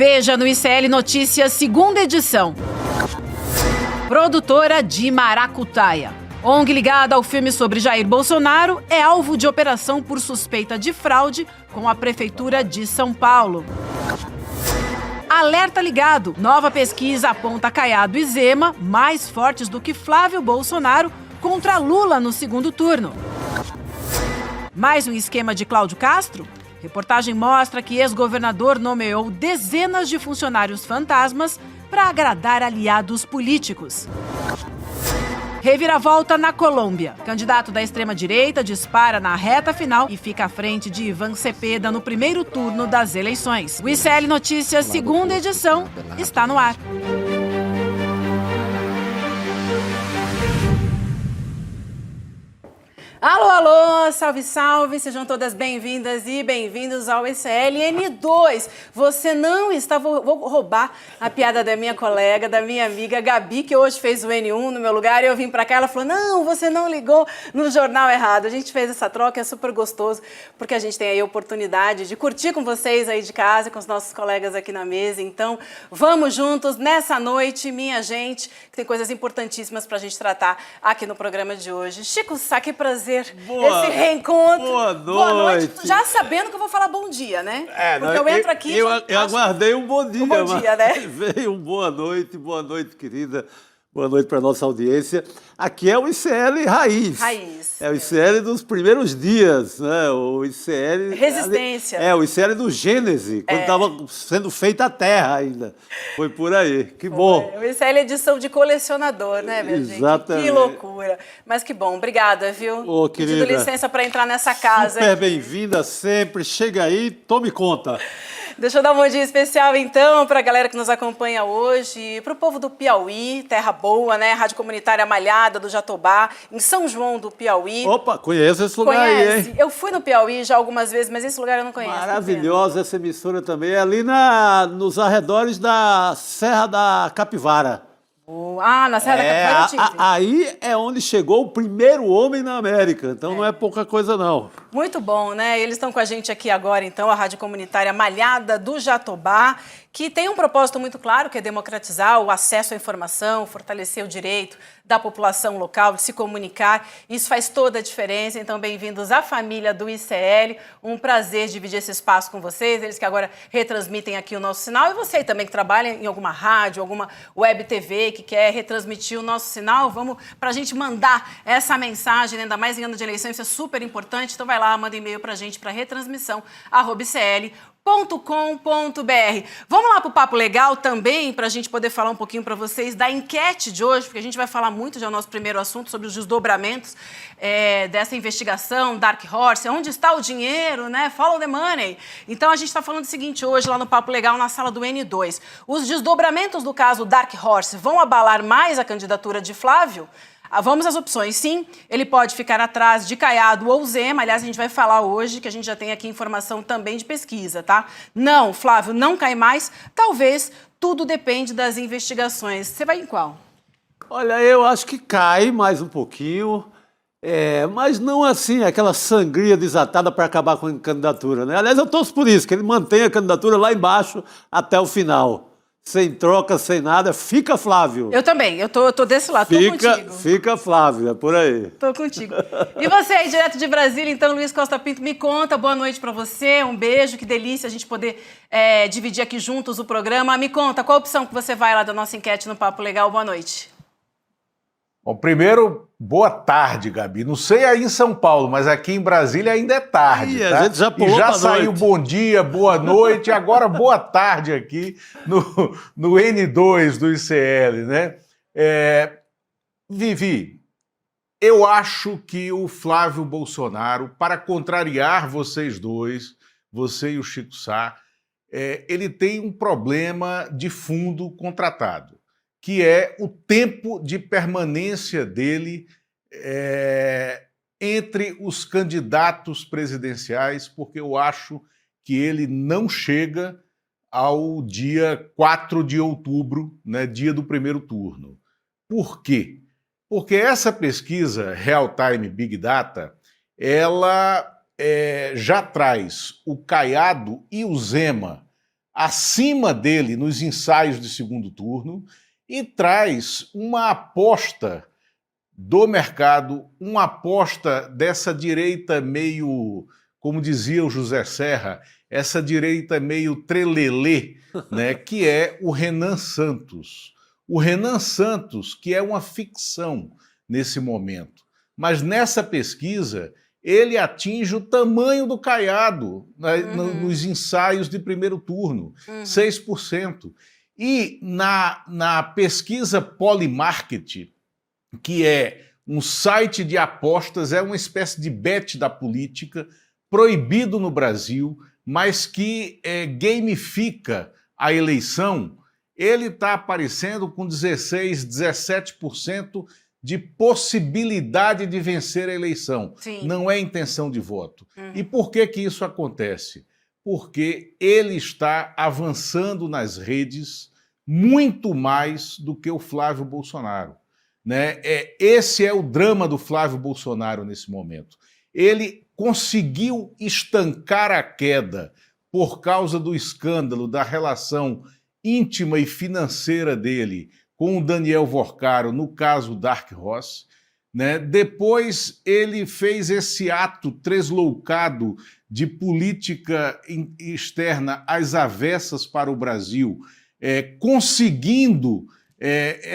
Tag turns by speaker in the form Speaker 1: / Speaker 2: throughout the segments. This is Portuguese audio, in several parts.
Speaker 1: Veja no ICL Notícias, segunda edição. Produtora de Maracutaia. ONG ligada ao filme sobre Jair Bolsonaro é alvo de operação por suspeita de fraude com a Prefeitura de São Paulo. Alerta ligado. Nova pesquisa aponta Caiado e Zema mais fortes do que Flávio Bolsonaro contra Lula no segundo turno. Mais um esquema de Cláudio Castro? Reportagem mostra que ex-governador nomeou dezenas de funcionários fantasmas para agradar aliados políticos. Reviravolta na Colômbia. Candidato da extrema-direita dispara na reta final e fica à frente de Iván Cepeda no primeiro turno das eleições. O ICL Notícias, segunda edição, está no ar. Alô, alô, salve, salve, sejam todas bem-vindas e bem-vindos ao ICL N2. Você não está, vou roubar a piada da minha colega, da minha amiga Gabi, que hoje fez o N1 no meu lugar e eu vim pra cá, ela falou, não, você não ligou no jornal errado. A gente fez essa troca, é super gostoso, porque a gente tem aí a oportunidade de curtir com vocês aí de casa, com os nossos colegas aqui na mesa. Então, vamos juntos nessa noite, minha gente, que tem coisas importantíssimas pra gente tratar aqui no programa de hoje. Chico Sá, que prazer. Esse reencontro.
Speaker 2: Boa noite.
Speaker 1: Já sabendo que eu vou falar bom dia, né? Porque eu entro aqui...
Speaker 2: Eu aguardei um bom dia.
Speaker 1: Um bom dia, né?
Speaker 2: Veio um boa noite, querida. Boa noite para a nossa audiência. Aqui é o ICL Raiz. É o ICL dos primeiros dias, né? O ICL...
Speaker 1: Resistência.
Speaker 2: O ICL do Gênese, quando estava sendo feita a Terra ainda. Foi por aí. Que bom.
Speaker 1: O ICL é edição de colecionador, né, minha gente?
Speaker 2: Exatamente.
Speaker 1: Que loucura. Mas que bom. Obrigada, viu?
Speaker 2: Ô, querida.
Speaker 1: Pedindo licença para entrar nessa casa.
Speaker 2: Super bem-vinda sempre. Chega aí, tome conta.
Speaker 1: Deixa eu dar um bom dia especial, então, para a galera que nos acompanha hoje, para o povo do Piauí, terra boa, né? Rádio Comunitária Malhada do Jatobá, em São João do Piauí.
Speaker 2: Opa, conheço esse lugar aí, hein?
Speaker 1: Eu fui no Piauí já algumas vezes, mas esse lugar eu não conheço.
Speaker 2: Maravilhosa essa emissora também, é ali nos arredores da Serra da Capivara.
Speaker 1: Na Serra da Capivara eu tive.
Speaker 2: Aí é onde chegou o primeiro homem na América, então não é pouca coisa não.
Speaker 1: Muito bom, né? Eles estão com a gente aqui agora, então, a Rádio Comunitária Malhada do Jatobá, que tem um propósito muito claro, que é democratizar o acesso à informação, fortalecer o direito da população local de se comunicar. Isso faz toda a diferença. Então, bem-vindos à família do ICL. Um prazer dividir esse espaço com vocês, eles que agora retransmitem aqui o nosso sinal. E você também que trabalha em alguma rádio, alguma web TV, que quer retransmitir o nosso sinal, vamos para a gente mandar essa mensagem, ainda mais em ano de eleição, isso é super importante. Então, vai lá, manda e-mail para a gente, para retransmissão@icl.com.br. Vamos lá para o Papo Legal também, para a gente poder falar um pouquinho para vocês da enquete de hoje, porque a gente vai falar muito, já é o nosso primeiro assunto, sobre os desdobramentos dessa investigação, Dark Horse, onde está o dinheiro, né? Follow the money. Então, a gente está falando o seguinte hoje, lá no Papo Legal, na sala do N2. Os desdobramentos do caso Dark Horse vão abalar mais a candidatura de Flávio? Vamos às opções. Sim, ele pode ficar atrás de Caiado ou Zema. Aliás, a gente vai falar hoje, que a gente já tem aqui informação também de pesquisa, tá? Não, Flávio não cai mais. Talvez, tudo depende das investigações. Você vai em qual?
Speaker 2: Olha, eu acho que cai mais um pouquinho, mas não assim, aquela sangria desatada para acabar com a candidatura, né? Aliás, eu torço por isso, que ele mantenha a candidatura lá embaixo até o final. Sem troca, sem nada, fica Flávio.
Speaker 1: Eu também, eu tô desse lado, tô contigo.
Speaker 2: Fica Flávio, é por aí.
Speaker 1: Tô contigo. E você aí, direto de Brasília, então, Luiz Costa Pinto, me conta, boa noite pra você, um beijo, que delícia a gente poder dividir aqui juntos o programa. Me conta, qual a opção que você vai lá da nossa enquete no Papo Legal? Boa noite.
Speaker 3: Bom, primeiro, boa tarde, Gabi. Não sei aí em São Paulo, mas aqui em Brasília ainda é tarde, tá?
Speaker 2: A gente já pulou
Speaker 3: já saiu bom dia, boa noite, agora boa tarde aqui no N2 do ICL, né? Vivi, eu acho que o Flávio Bolsonaro, para contrariar vocês dois, você e o Chico Sá, ele tem um problema de fundo contratado, que é o tempo de permanência dele entre os candidatos presidenciais, porque eu acho que ele não chega ao dia 4 de outubro, né, dia do primeiro turno. Por quê? Porque essa pesquisa Real Time Big Data, ela já traz o Caiado e o Zema acima dele nos ensaios de segundo turno e traz uma aposta do mercado, uma aposta dessa direita meio, como dizia o José Serra, essa direita meio trelelê, né, que é o Renan Santos. O Renan Santos, que é uma ficção nesse momento. Mas nessa pesquisa, ele atinge o tamanho do Caiado, né, nos ensaios de primeiro turno, 6%. E na pesquisa Polymarket, que é um site de apostas, é uma espécie de bet da política, proibido no Brasil, mas que gamifica a eleição, ele está aparecendo com 16%, 17% de possibilidade de vencer a eleição.
Speaker 1: Sim.
Speaker 3: Não é intenção de voto. E por que isso acontece? Porque ele está avançando nas redes muito mais do que o Flávio Bolsonaro. Né? Esse é o drama do Flávio Bolsonaro nesse momento. Ele conseguiu estancar a queda por causa do escândalo da relação íntima e financeira dele com o Daniel Vorcaro, no caso Dark Horse. Né? Depois ele fez esse ato tresloucado de política externa às avessas para o Brasil, conseguindo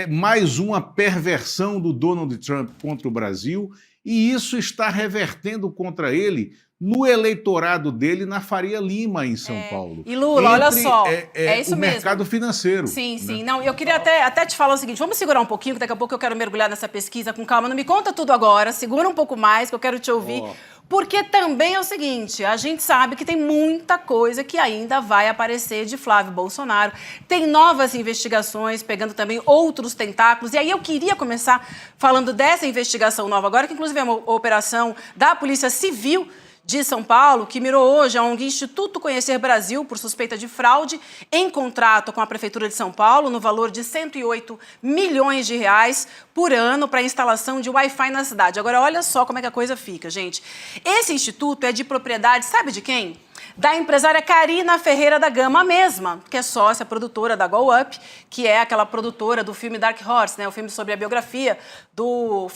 Speaker 3: mais uma perversão do Donald Trump contra o Brasil, e isso está revertendo contra ele no eleitorado dele na Faria Lima, em São Paulo.
Speaker 1: E Lula, olha só, é isso
Speaker 3: o
Speaker 1: mesmo.
Speaker 3: mercado financeiro.
Speaker 1: Sim, sim. Né? Não, eu queria até te falar o seguinte, vamos segurar um pouquinho, que daqui a pouco eu quero mergulhar nessa pesquisa com calma. Não me conta tudo agora, segura um pouco mais, que eu quero te ouvir. Porque também é o seguinte, a gente sabe que tem muita coisa que ainda vai aparecer de Flávio Bolsonaro. Tem novas investigações, pegando também outros tentáculos. E aí eu queria começar falando dessa investigação nova agora, que inclusive é uma operação da Polícia Civil de São Paulo, que mirou hoje a ONG Instituto Conhecer Brasil por suspeita de fraude em contrato com a Prefeitura de São Paulo, no valor de 108 milhões de reais por ano para a instalação de Wi-Fi na cidade. Agora, olha só como é que a coisa fica, gente. Esse instituto é de propriedade, sabe de quem? Da empresária Karina Ferreira da Gama, a mesma, que é sócia produtora da Go Up, que é aquela produtora do filme Dark Horse, né, o filme sobre a biografia do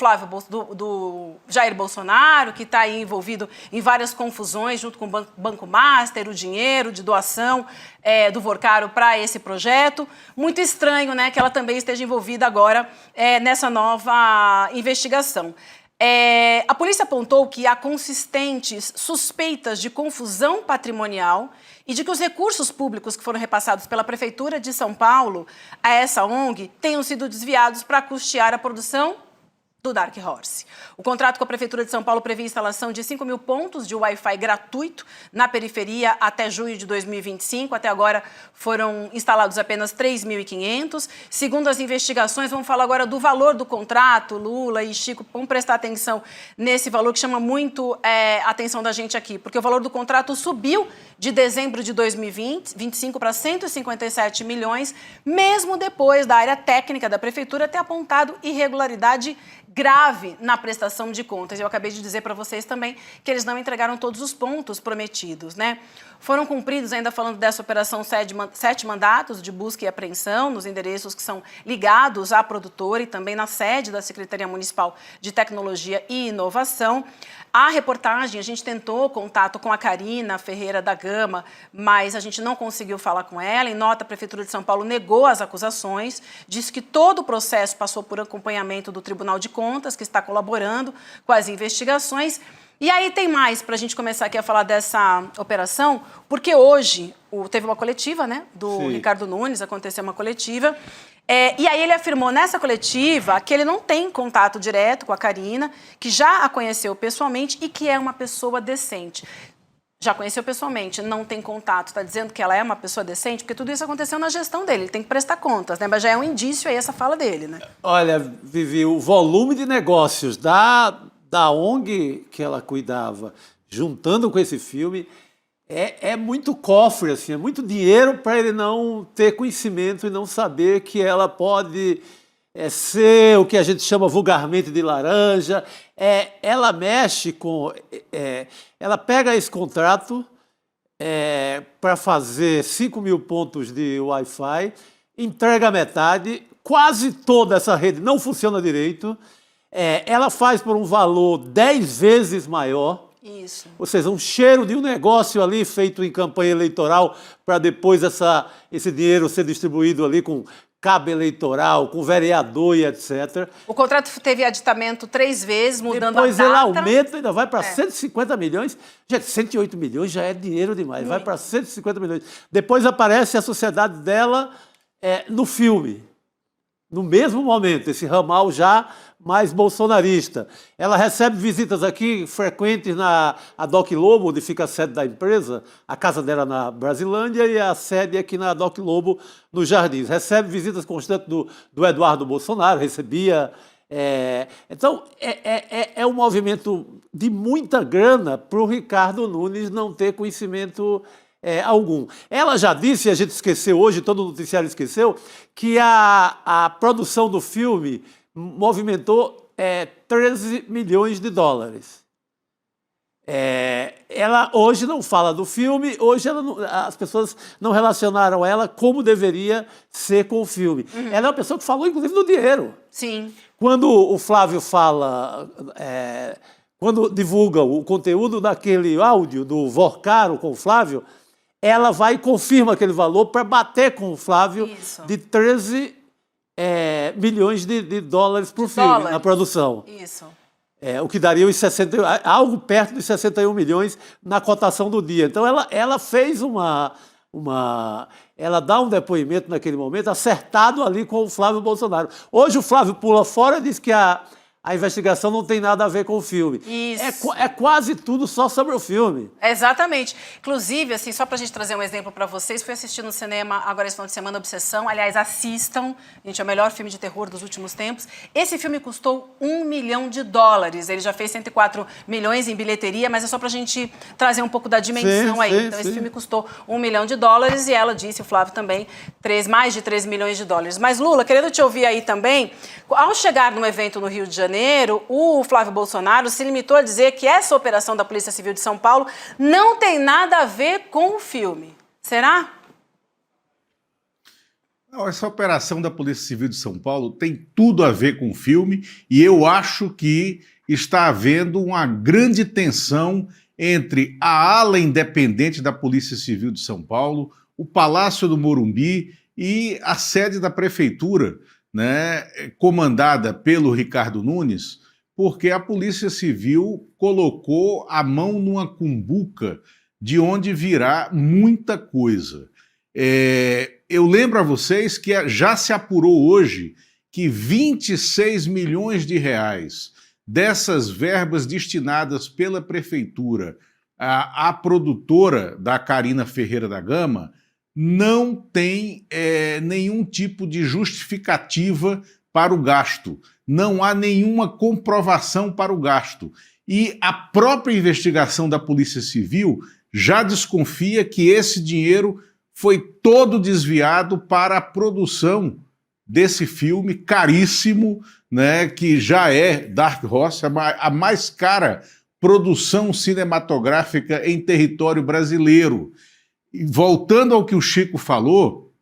Speaker 1: do Jair Bolsonaro, que está aí envolvido em várias confusões junto com o Banco Master, o dinheiro de doação do Vorcaro para esse projeto. Muito estranho, né, que ela também esteja envolvida agora nessa nova investigação. A polícia apontou que há consistentes suspeitas de confusão patrimonial e de que os recursos públicos que foram repassados pela Prefeitura de São Paulo a essa ONG tenham sido desviados para custear a produção do Dark Horse. O contrato com a Prefeitura de São Paulo previa a instalação de 5 mil pontos de Wi-Fi gratuito na periferia até junho de 2025. Até agora foram instalados apenas 3.500. Segundo as investigações, vamos falar agora do valor do contrato. Lula e Chico, vamos prestar atenção nesse valor que chama muito a atenção da gente aqui, porque o valor do contrato subiu de dezembro de 2025 para 157 milhões, mesmo depois da área técnica da Prefeitura ter apontado irregularidade grave na prestação de contas. Eu acabei de dizer para vocês também que eles não entregaram todos os pontos prometidos, né? Foram cumpridos, ainda falando dessa operação, 7 mandatos de busca e apreensão nos endereços que são ligados à produtora e também na sede da Secretaria Municipal de Tecnologia e Inovação. A reportagem, a gente tentou contato com a Karina Ferreira da Gama, mas a gente não conseguiu falar com ela. Em nota, a Prefeitura de São Paulo negou as acusações, disse que todo o processo passou por acompanhamento do Tribunal de Contas, que está colaborando com as investigações. E aí tem mais para a gente começar aqui a falar dessa operação, porque hoje teve uma coletiva, né, do Ricardo Nunes, aconteceu uma coletiva, e aí ele afirmou nessa coletiva que ele não tem contato direto com a Karina, que já a conheceu pessoalmente e que é uma pessoa decente. Já conheceu pessoalmente, não tem contato, está dizendo que ela é uma pessoa decente, porque tudo isso aconteceu na gestão dele, ele tem que prestar contas, né? Mas já é um indício aí essa fala dele, né?
Speaker 2: Olha, Vivi, o volume de negócios da ONG que ela cuidava, juntando com esse filme, é muito cofre, assim, é muito dinheiro para ele não ter conhecimento e não saber que ela pode ser o que a gente chama vulgarmente de laranja. Ela mexe com... ela pega esse contrato, para fazer 5.000 pontos de Wi-Fi, entrega metade, quase toda essa rede não funciona direito, ela faz por um valor 10 vezes maior.
Speaker 1: Isso.
Speaker 2: Ou seja, um cheiro de um negócio ali feito em campanha eleitoral para depois esse dinheiro ser distribuído ali com cabo eleitoral, com vereador e etc.
Speaker 1: O contrato teve aditamento 3 vezes, mudando
Speaker 2: depois
Speaker 1: a data.
Speaker 2: Depois ele aumenta, ainda vai para 150 milhões. Gente, 108 milhões já é dinheiro demais, vai para 150 milhões. Depois aparece a sociedade dela no filme. No mesmo momento, esse ramal já mais bolsonarista. Ela recebe visitas aqui frequentes na Doc Lobo, onde fica a sede da empresa, a casa dela na Brasilândia e a sede aqui na Doc Lobo, nos Jardins. Recebe visitas constantes do Eduardo Bolsonaro, recebia... Então, é um movimento de muita grana para o Ricardo Nunes não ter conhecimento algum. Ela já disse, a gente esqueceu hoje, todo o noticiário esqueceu, que a produção do filme movimentou 13 milhões de dólares. Ela hoje não fala do filme, hoje as pessoas não relacionaram ela como deveria ser com o filme. Ela é uma pessoa que falou, inclusive, do dinheiro.
Speaker 1: Sim.
Speaker 2: Quando o Flávio fala... quando divulga o conteúdo daquele áudio do Vorcaro com o Flávio, ela vai e confirma aquele valor para bater com o Flávio.
Speaker 1: Isso.
Speaker 2: De 13 milhões de dólares por filme, na produção.
Speaker 1: Isso.
Speaker 2: O que daria algo perto de 61 milhões na cotação do dia. Então, ela fez ela dá um depoimento naquele momento acertado ali com o Flávio Bolsonaro. Hoje o Flávio pula fora e diz que a investigação não tem nada a ver com o filme.
Speaker 1: Isso.
Speaker 2: É quase tudo só sobre o filme.
Speaker 1: Exatamente. Inclusive, assim, só para a gente trazer um exemplo para vocês, fui assistir no cinema agora esse final de semana, Obsessão. Aliás, assistam. Gente, é o melhor filme de terror dos últimos tempos. Esse filme custou $1 milhão. Ele já fez 104 milhões em bilheteria, mas é só para a gente trazer um pouco da dimensão aí. Então, esse filme custou $1 milhão e ela disse, o Flávio também, mais de 3 milhões de dólares. Mas, Lula, querendo te ouvir aí também, ao chegar num evento no Rio de Janeiro, o Flávio Bolsonaro se limitou a dizer que essa operação da Polícia Civil de São Paulo não tem nada a ver com o filme. Será?
Speaker 3: Não, essa operação da Polícia Civil de São Paulo tem tudo a ver com o filme e eu acho que está havendo uma grande tensão entre a ala independente da Polícia Civil de São Paulo, o Palácio do Morumbi e a sede da Prefeitura, né, comandada pelo Ricardo Nunes, porque a Polícia Civil colocou a mão numa cumbuca de onde virá muita coisa. Eu lembro a vocês que já se apurou hoje que 26 milhões de reais dessas verbas destinadas pela Prefeitura à produtora da Carina Ferreira da Gama não tem nenhum tipo de justificativa para o gasto. Não há nenhuma comprovação para o gasto. E a própria investigação da Polícia Civil já desconfia que esse dinheiro foi todo desviado para a produção desse filme caríssimo, né, que já é Dark Horse, a mais cara produção cinematográfica em território brasileiro. E voltando ao que o Chico falou,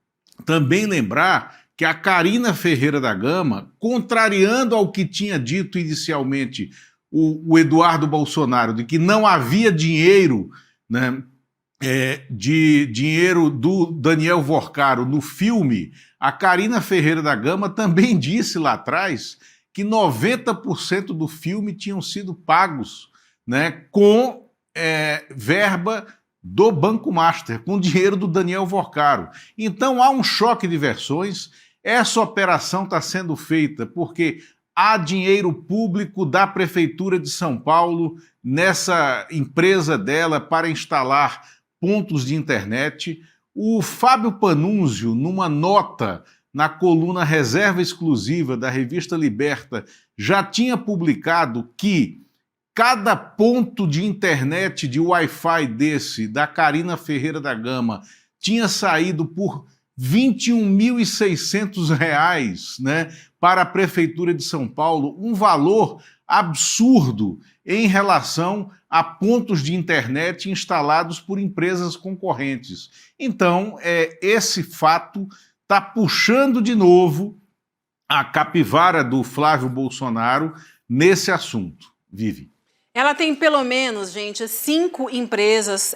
Speaker 3: também lembrar que a Carina Ferreira da Gama, contrariando ao que tinha dito inicialmente o Eduardo Bolsonaro, de que não havia dinheiro, né, dinheiro do Daniel Vorcaro no filme, a Carina Ferreira da Gama também disse lá atrás que 90% do filme tinham sido pagos, né, com verba do Banco Master, com dinheiro do Daniel Vorcaro. Então há um choque de versões. Essa operação está sendo feita porque há dinheiro público da Prefeitura de São Paulo nessa empresa dela para instalar pontos de internet. O Fábio Panunzio, numa nota na coluna Reserva Exclusiva da revista Liberta, já tinha publicado que cada ponto de internet de Wi-Fi da Carina Ferreira da Gama tinha saído por R$21.600, né, para a Prefeitura de São Paulo, um valor absurdo em relação a pontos de internet instalados por empresas concorrentes. Então, esse fato está puxando de novo a capivara do Flávio Bolsonaro nesse assunto. Vivi.
Speaker 1: Ela tem pelo menos, gente, 5 empresas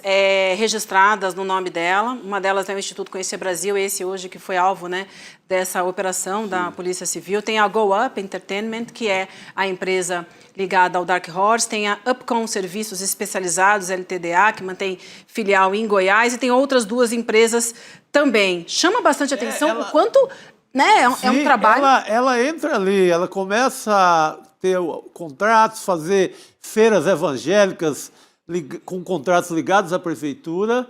Speaker 1: registradas no nome dela. Uma delas é o Instituto Conhecer Brasil, esse hoje que foi alvo, né, dessa operação da Polícia Civil. Tem a Go Up Entertainment, que é a empresa ligada ao Dark Horse. Tem a Upcom Serviços Especializados, LTDA, que mantém filial em Goiás. E tem outras 2 empresas também. Chama bastante atenção o quanto... Né, é um trabalho...
Speaker 2: Ela entra ali, ela começa a ter contratos, fazer feiras evangélicas com contratos ligados à prefeitura.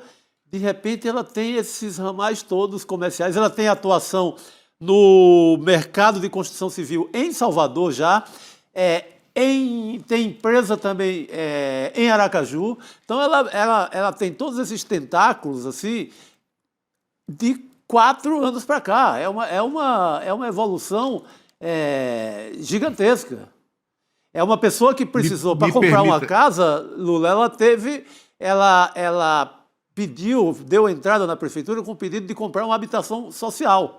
Speaker 2: De repente, ela tem esses ramais todos comerciais. Ela tem atuação no mercado de construção civil em Salvador já. Tem empresa também em Aracaju. Então, ela tem todos esses tentáculos assim, de 4 anos para cá. É uma evolução gigantesca. É uma pessoa que precisou, para comprar uma casa, Lula, ela pediu, deu entrada na prefeitura com o pedido de comprar uma habitação social.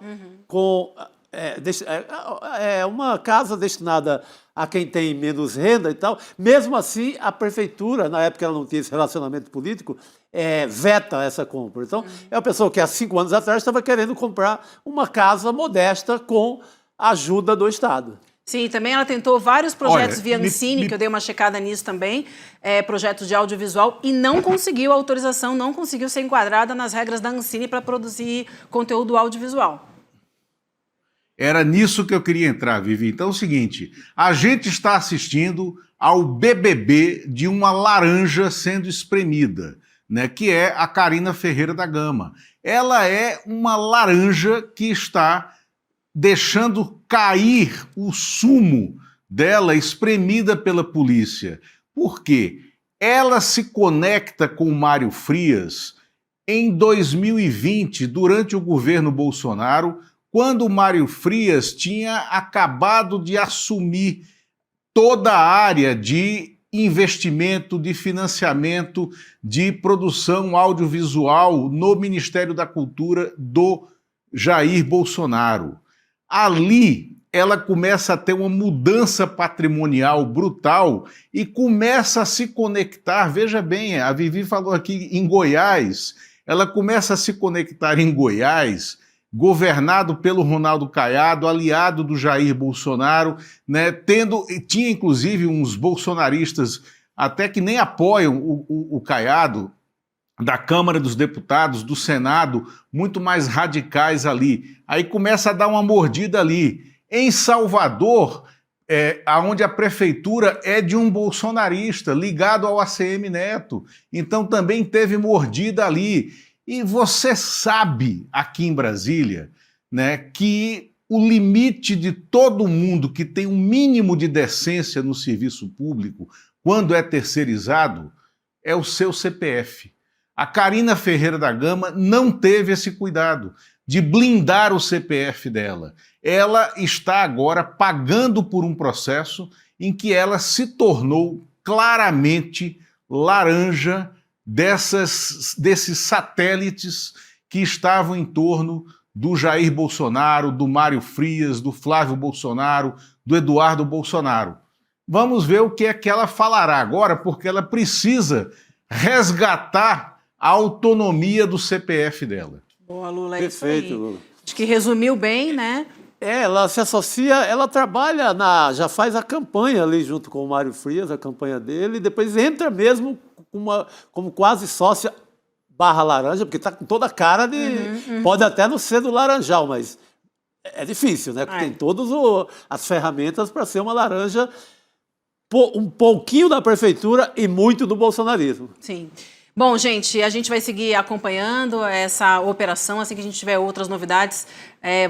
Speaker 2: Uma casa destinada a quem tem menos renda e tal. Mesmo assim, a prefeitura, na época ela não tinha esse relacionamento político, veta essa compra. Então, é uma pessoa que há 5 anos atrás estava querendo comprar uma casa modesta com a ajuda do Estado.
Speaker 1: Sim, também ela tentou vários projetos via Ancine, que eu dei uma checada nisso também, projetos de audiovisual, e não conseguiu autorização, não conseguiu ser enquadrada nas regras da Ancine para produzir conteúdo audiovisual.
Speaker 3: Era nisso que eu queria entrar, Vivi. Então é o seguinte, a gente está assistindo ao BBB de uma laranja sendo espremida, né, que é a Carina Ferreira da Gama. Ela é uma laranja que está deixando cair o sumo dela espremida pela polícia. Por quê? Ela se conecta com o Mário Frias em 2020, durante o governo Bolsonaro, quando o Mário Frias tinha acabado de assumir toda a área de investimento, de financiamento, de produção audiovisual no Ministério da Cultura do Jair Bolsonaro. Ali, ela começa a ter uma mudança patrimonial brutal e começa a se conectar, veja bem, a Vivi falou aqui em Goiás, ela começa a se conectar em Goiás, governado pelo Ronaldo Caiado, aliado do Jair Bolsonaro, né, tinha inclusive uns bolsonaristas até que nem apoiam o Caiado, da Câmara dos Deputados, do Senado, muito mais radicais ali. Aí começa a dar uma mordida ali. Em Salvador, onde a prefeitura é de um bolsonarista, ligado ao ACM Neto. Então também teve mordida ali. E você sabe, aqui em Brasília, né, que o limite de todo mundo que tem um mínimo de decência no serviço público, quando é terceirizado, é o seu CPF. A Carina Ferreira da Gama não teve esse cuidado de blindar o CPF dela. Ela está agora pagando por um processo em que ela se tornou claramente laranja desses satélites que estavam em torno do Jair Bolsonaro, do Mário Frias, do Flávio Bolsonaro, do Eduardo Bolsonaro. Vamos ver o que é que ela falará agora, porque ela precisa resgatar a autonomia do CPF dela.
Speaker 1: Boa, Lula.
Speaker 2: Perfeito, Lula.
Speaker 1: Acho que resumiu bem, né?
Speaker 2: Ela se associa, ela trabalha já faz a campanha ali junto com o Mário Frias, a campanha dele, e depois entra mesmo como quase sócia /laranja, porque está com toda a cara de... Pode até não ser do Laranjal, mas é difícil, né? Porque tem todas as ferramentas para ser uma laranja, um pouquinho da prefeitura e muito do bolsonarismo.
Speaker 1: Sim. Bom, gente, a gente vai seguir acompanhando essa operação, assim que a gente tiver outras novidades,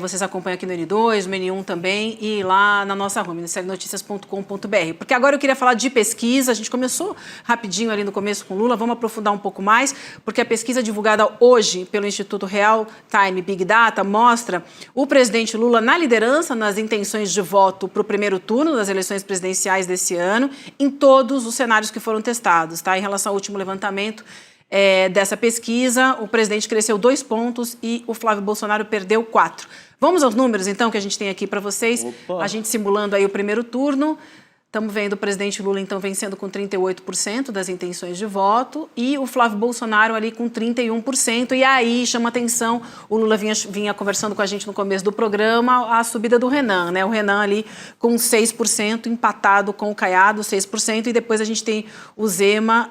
Speaker 1: Vocês acompanham aqui no N2, no N1 também e lá na nossa home, noticias.com.br. Porque agora eu queria falar de pesquisa. A gente começou rapidinho ali no começo com Lula, vamos aprofundar um pouco mais, porque a pesquisa divulgada hoje pelo Instituto Real Time Big Data mostra o presidente Lula na liderança nas intenções de voto para o primeiro turno das eleições presidenciais desse ano, em todos os cenários que foram testados. Tá? Em relação ao último levantamento dessa pesquisa, o presidente cresceu 2 pontos e o Flávio Bolsonaro perdeu 4. Vamos aos números, então, que a gente tem aqui para vocês.
Speaker 2: Opa.
Speaker 1: A gente simulando aí o primeiro turno. Estamos vendo o presidente Lula, então, vencendo com 38% das intenções de voto e o Flávio Bolsonaro ali com 31%. E aí chama atenção, o Lula vinha conversando com a gente no começo do programa, a subida do Renan, né? O Renan ali com 6%, empatado com o Caiado, 6%. E depois a gente tem o Zema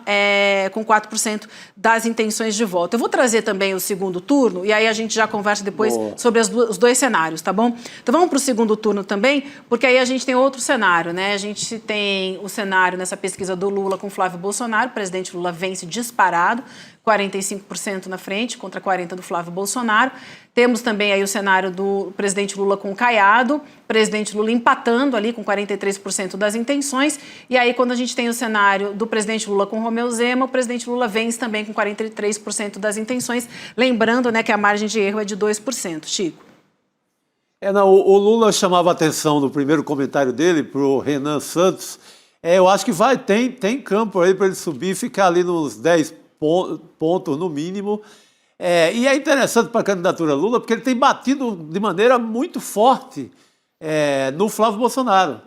Speaker 1: com 4% das intenções de voto. Eu vou trazer também o segundo turno e aí a gente já conversa depois sobre os dois cenários, tá bom? Então vamos para o segundo turno também, porque aí a gente tem outro cenário, né? A gente tem o cenário nessa pesquisa do Lula com Flávio Bolsonaro. O presidente Lula vence disparado, 45% na frente contra 40% do Flávio Bolsonaro. Temos também aí o cenário do presidente Lula com Caiado, presidente Lula empatando ali com 43% das intenções. E aí quando a gente tem o cenário do presidente Lula com Romeu Zema, o presidente Lula vence também com 43% das intenções. Lembrando, né, que a margem de erro é de 2%. Chico.
Speaker 2: O Lula chamava a atenção no primeiro comentário dele para o Renan Santos. Eu acho que tem campo aí para ele subir e ficar ali nos 10 pontos no mínimo. E é interessante para a candidatura Lula, porque ele tem batido de maneira muito forte no Flávio Bolsonaro.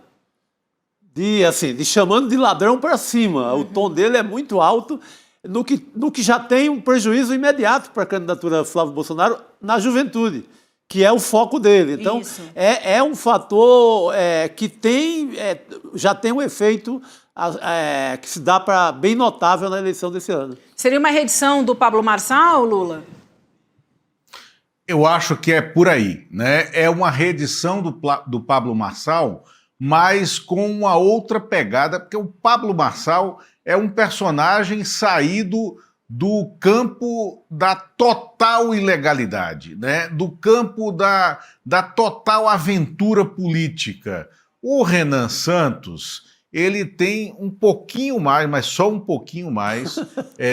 Speaker 2: De chamando de ladrão para cima. O tom dele é muito alto, no que já tem um prejuízo imediato para a candidatura Flávio Bolsonaro na juventude, que é o foco dele. Então, é um fator que já tem um efeito que se dá para bem notável na eleição desse ano.
Speaker 1: Seria uma reedição do Pablo Marçal, Lula?
Speaker 3: Eu acho que é por aí, né? É uma reedição do Pablo Marçal, mas com uma outra pegada, porque o Pablo Marçal é um personagem saído do campo da total ilegalidade, né? Do campo da total aventura política. O Renan Santos, ele tem um pouquinho mais, mas só um pouquinho mais,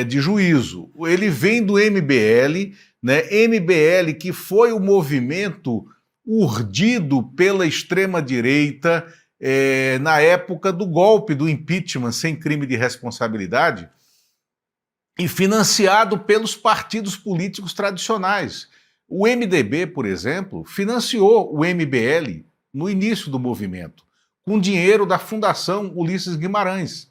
Speaker 3: de juízo. Ele vem do MBL, né? MBL que foi o movimento urdido pela extrema-direita na época do golpe do impeachment sem crime de responsabilidade, e financiado pelos partidos políticos tradicionais. O MDB, por exemplo, financiou o MBL no início do movimento, com dinheiro da Fundação Ulisses Guimarães,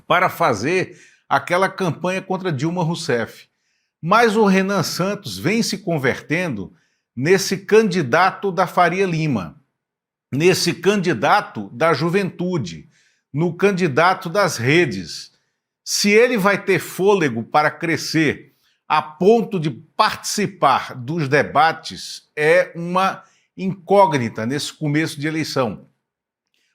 Speaker 3: para fazer aquela campanha contra Dilma Rousseff. Mas o Renan Santos vem se convertendo nesse candidato da Faria Lima, nesse candidato da juventude, no candidato das redes. Se ele vai ter fôlego para crescer a ponto de participar dos debates é uma incógnita nesse começo de eleição.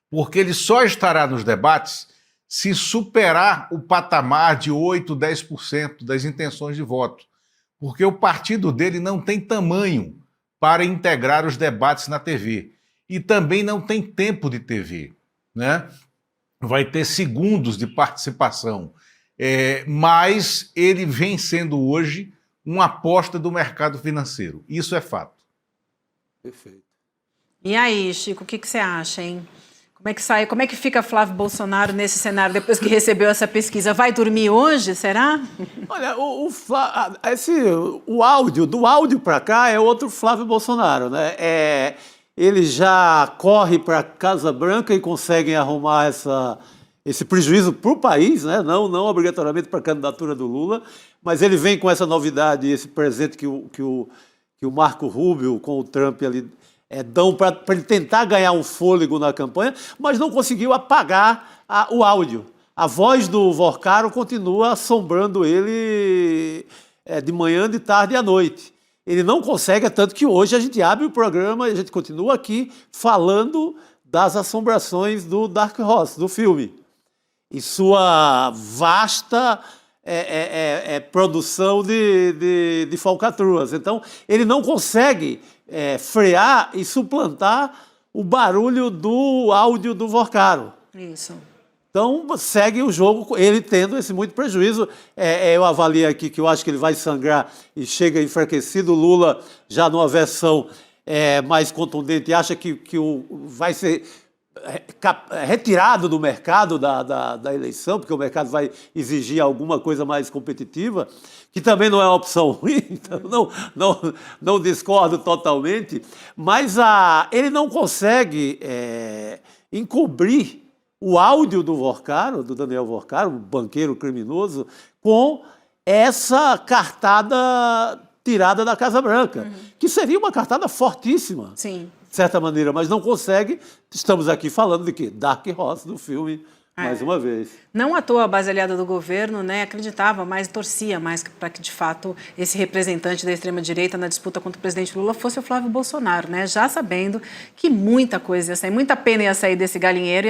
Speaker 3: Porque ele só estará nos debates se superar o patamar de 8%, 10% das intenções de voto. Porque o partido dele não tem tamanho para integrar os debates na TV. E também não tem tempo de TV, né? Vai ter segundos de participação. Mas ele vem sendo hoje uma aposta do mercado financeiro. Isso é fato.
Speaker 2: Perfeito.
Speaker 1: E aí, Chico, o que você acha, hein? Como é que fica Flávio Bolsonaro nesse cenário depois que recebeu essa pesquisa? Vai dormir hoje, será?
Speaker 2: Olha, o áudio, do áudio para cá é outro Flávio Bolsonaro, né? Ele já corre para a Casa Branca e conseguem arrumar esse prejuízo para o país, né? Não obrigatoriamente para a candidatura do Lula, mas ele vem com essa novidade, esse presente que o Marco Rubio com o Trump ali dão para ele tentar ganhar um fôlego na campanha, mas não conseguiu apagar o áudio. A voz do Vorcaro continua assombrando ele de manhã, de tarde e à noite. Ele não consegue, tanto que hoje a gente abre o programa e a gente continua aqui falando das assombrações do Dark Horse, do filme. E sua vasta produção de falcatruas. Então, ele não consegue frear e suplantar o barulho do áudio do Vorcaro.
Speaker 1: Isso.
Speaker 2: Então, segue o jogo, ele tendo esse muito prejuízo. Eu avalio aqui que eu acho que ele vai sangrar e chega enfraquecido. O Lula, já numa versão mais contundente, acha que vai ser retirado do mercado da eleição, porque o mercado vai exigir alguma coisa mais competitiva, que também não é uma opção ruim, então não discordo totalmente, mas ele não consegue encobrir o áudio do Vorcaro, do Daniel Vorcaro, o banqueiro criminoso, com essa cartada tirada da Casa Branca, que seria uma cartada fortíssima.
Speaker 1: Sim.
Speaker 2: De certa maneira, mas não consegue. Estamos aqui falando de quê? Dark Horse do filme, mais uma vez.
Speaker 1: Não à toa a base aliada do governo, né, acreditava mais, torcia mais para que, de fato, esse representante da extrema-direita na disputa contra o presidente Lula fosse o Flávio Bolsonaro, né, já sabendo que muita coisa ia sair, muita pena ia sair desse galinheiro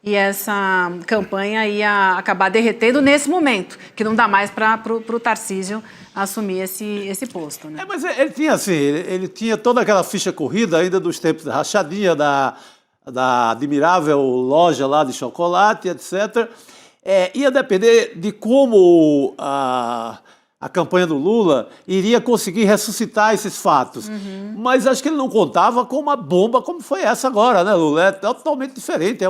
Speaker 1: e essa campanha ia acabar derretendo nesse momento, que não dá mais para o Tarcísio assumir esse posto. Né?
Speaker 2: Mas ele tinha assim, ele tinha toda aquela ficha corrida ainda dos tempos da rachadinha, da admirável loja lá de chocolate, etc. Ia depender de como a campanha do Lula iria conseguir ressuscitar esses fatos. Mas acho que ele não contava com uma bomba como foi essa agora, né, Lula? É totalmente diferente,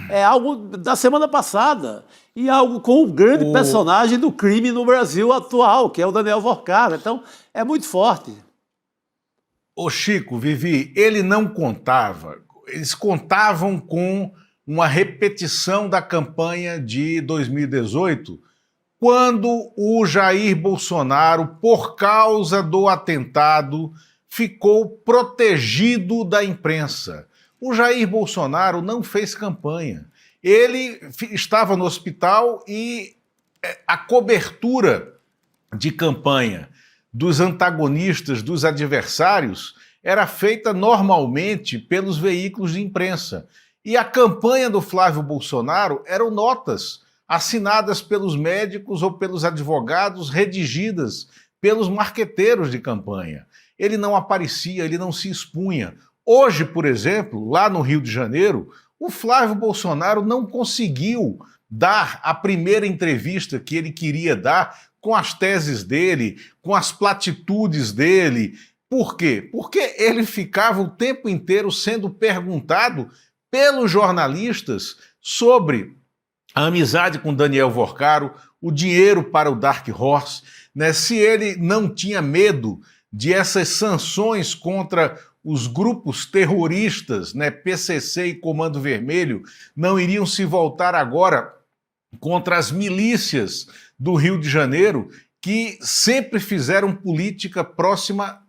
Speaker 2: é algo da semana passada. E algo com o grande personagem do crime no Brasil atual, que é o Daniel Vorcaro. Então, é muito forte.
Speaker 3: Ô Chico, Vivi, ele não contava, eles contavam com uma repetição da campanha de 2018, quando o Jair Bolsonaro, por causa do atentado, ficou protegido da imprensa. O Jair Bolsonaro não fez campanha. Ele estava no hospital e a cobertura de campanha dos antagonistas, dos adversários, era feita normalmente pelos veículos de imprensa. E a campanha do Flávio Bolsonaro eram notas assinadas pelos médicos ou pelos advogados, redigidas pelos marqueteiros de campanha. Ele não aparecia, ele não se expunha. Hoje, por exemplo, lá no Rio de Janeiro, o Flávio Bolsonaro não conseguiu dar a primeira entrevista que ele queria dar com as teses dele, com as platitudes dele. Por quê? Porque ele ficava o tempo inteiro sendo perguntado pelos jornalistas sobre a amizade com Daniel Vorcaro, o dinheiro para o Dark Horse, né? Se ele não tinha medo de essas sanções contra os grupos terroristas, né, PCC e Comando Vermelho, não iriam se voltar agora contra as milícias do Rio de Janeiro, que sempre fizeram política próxima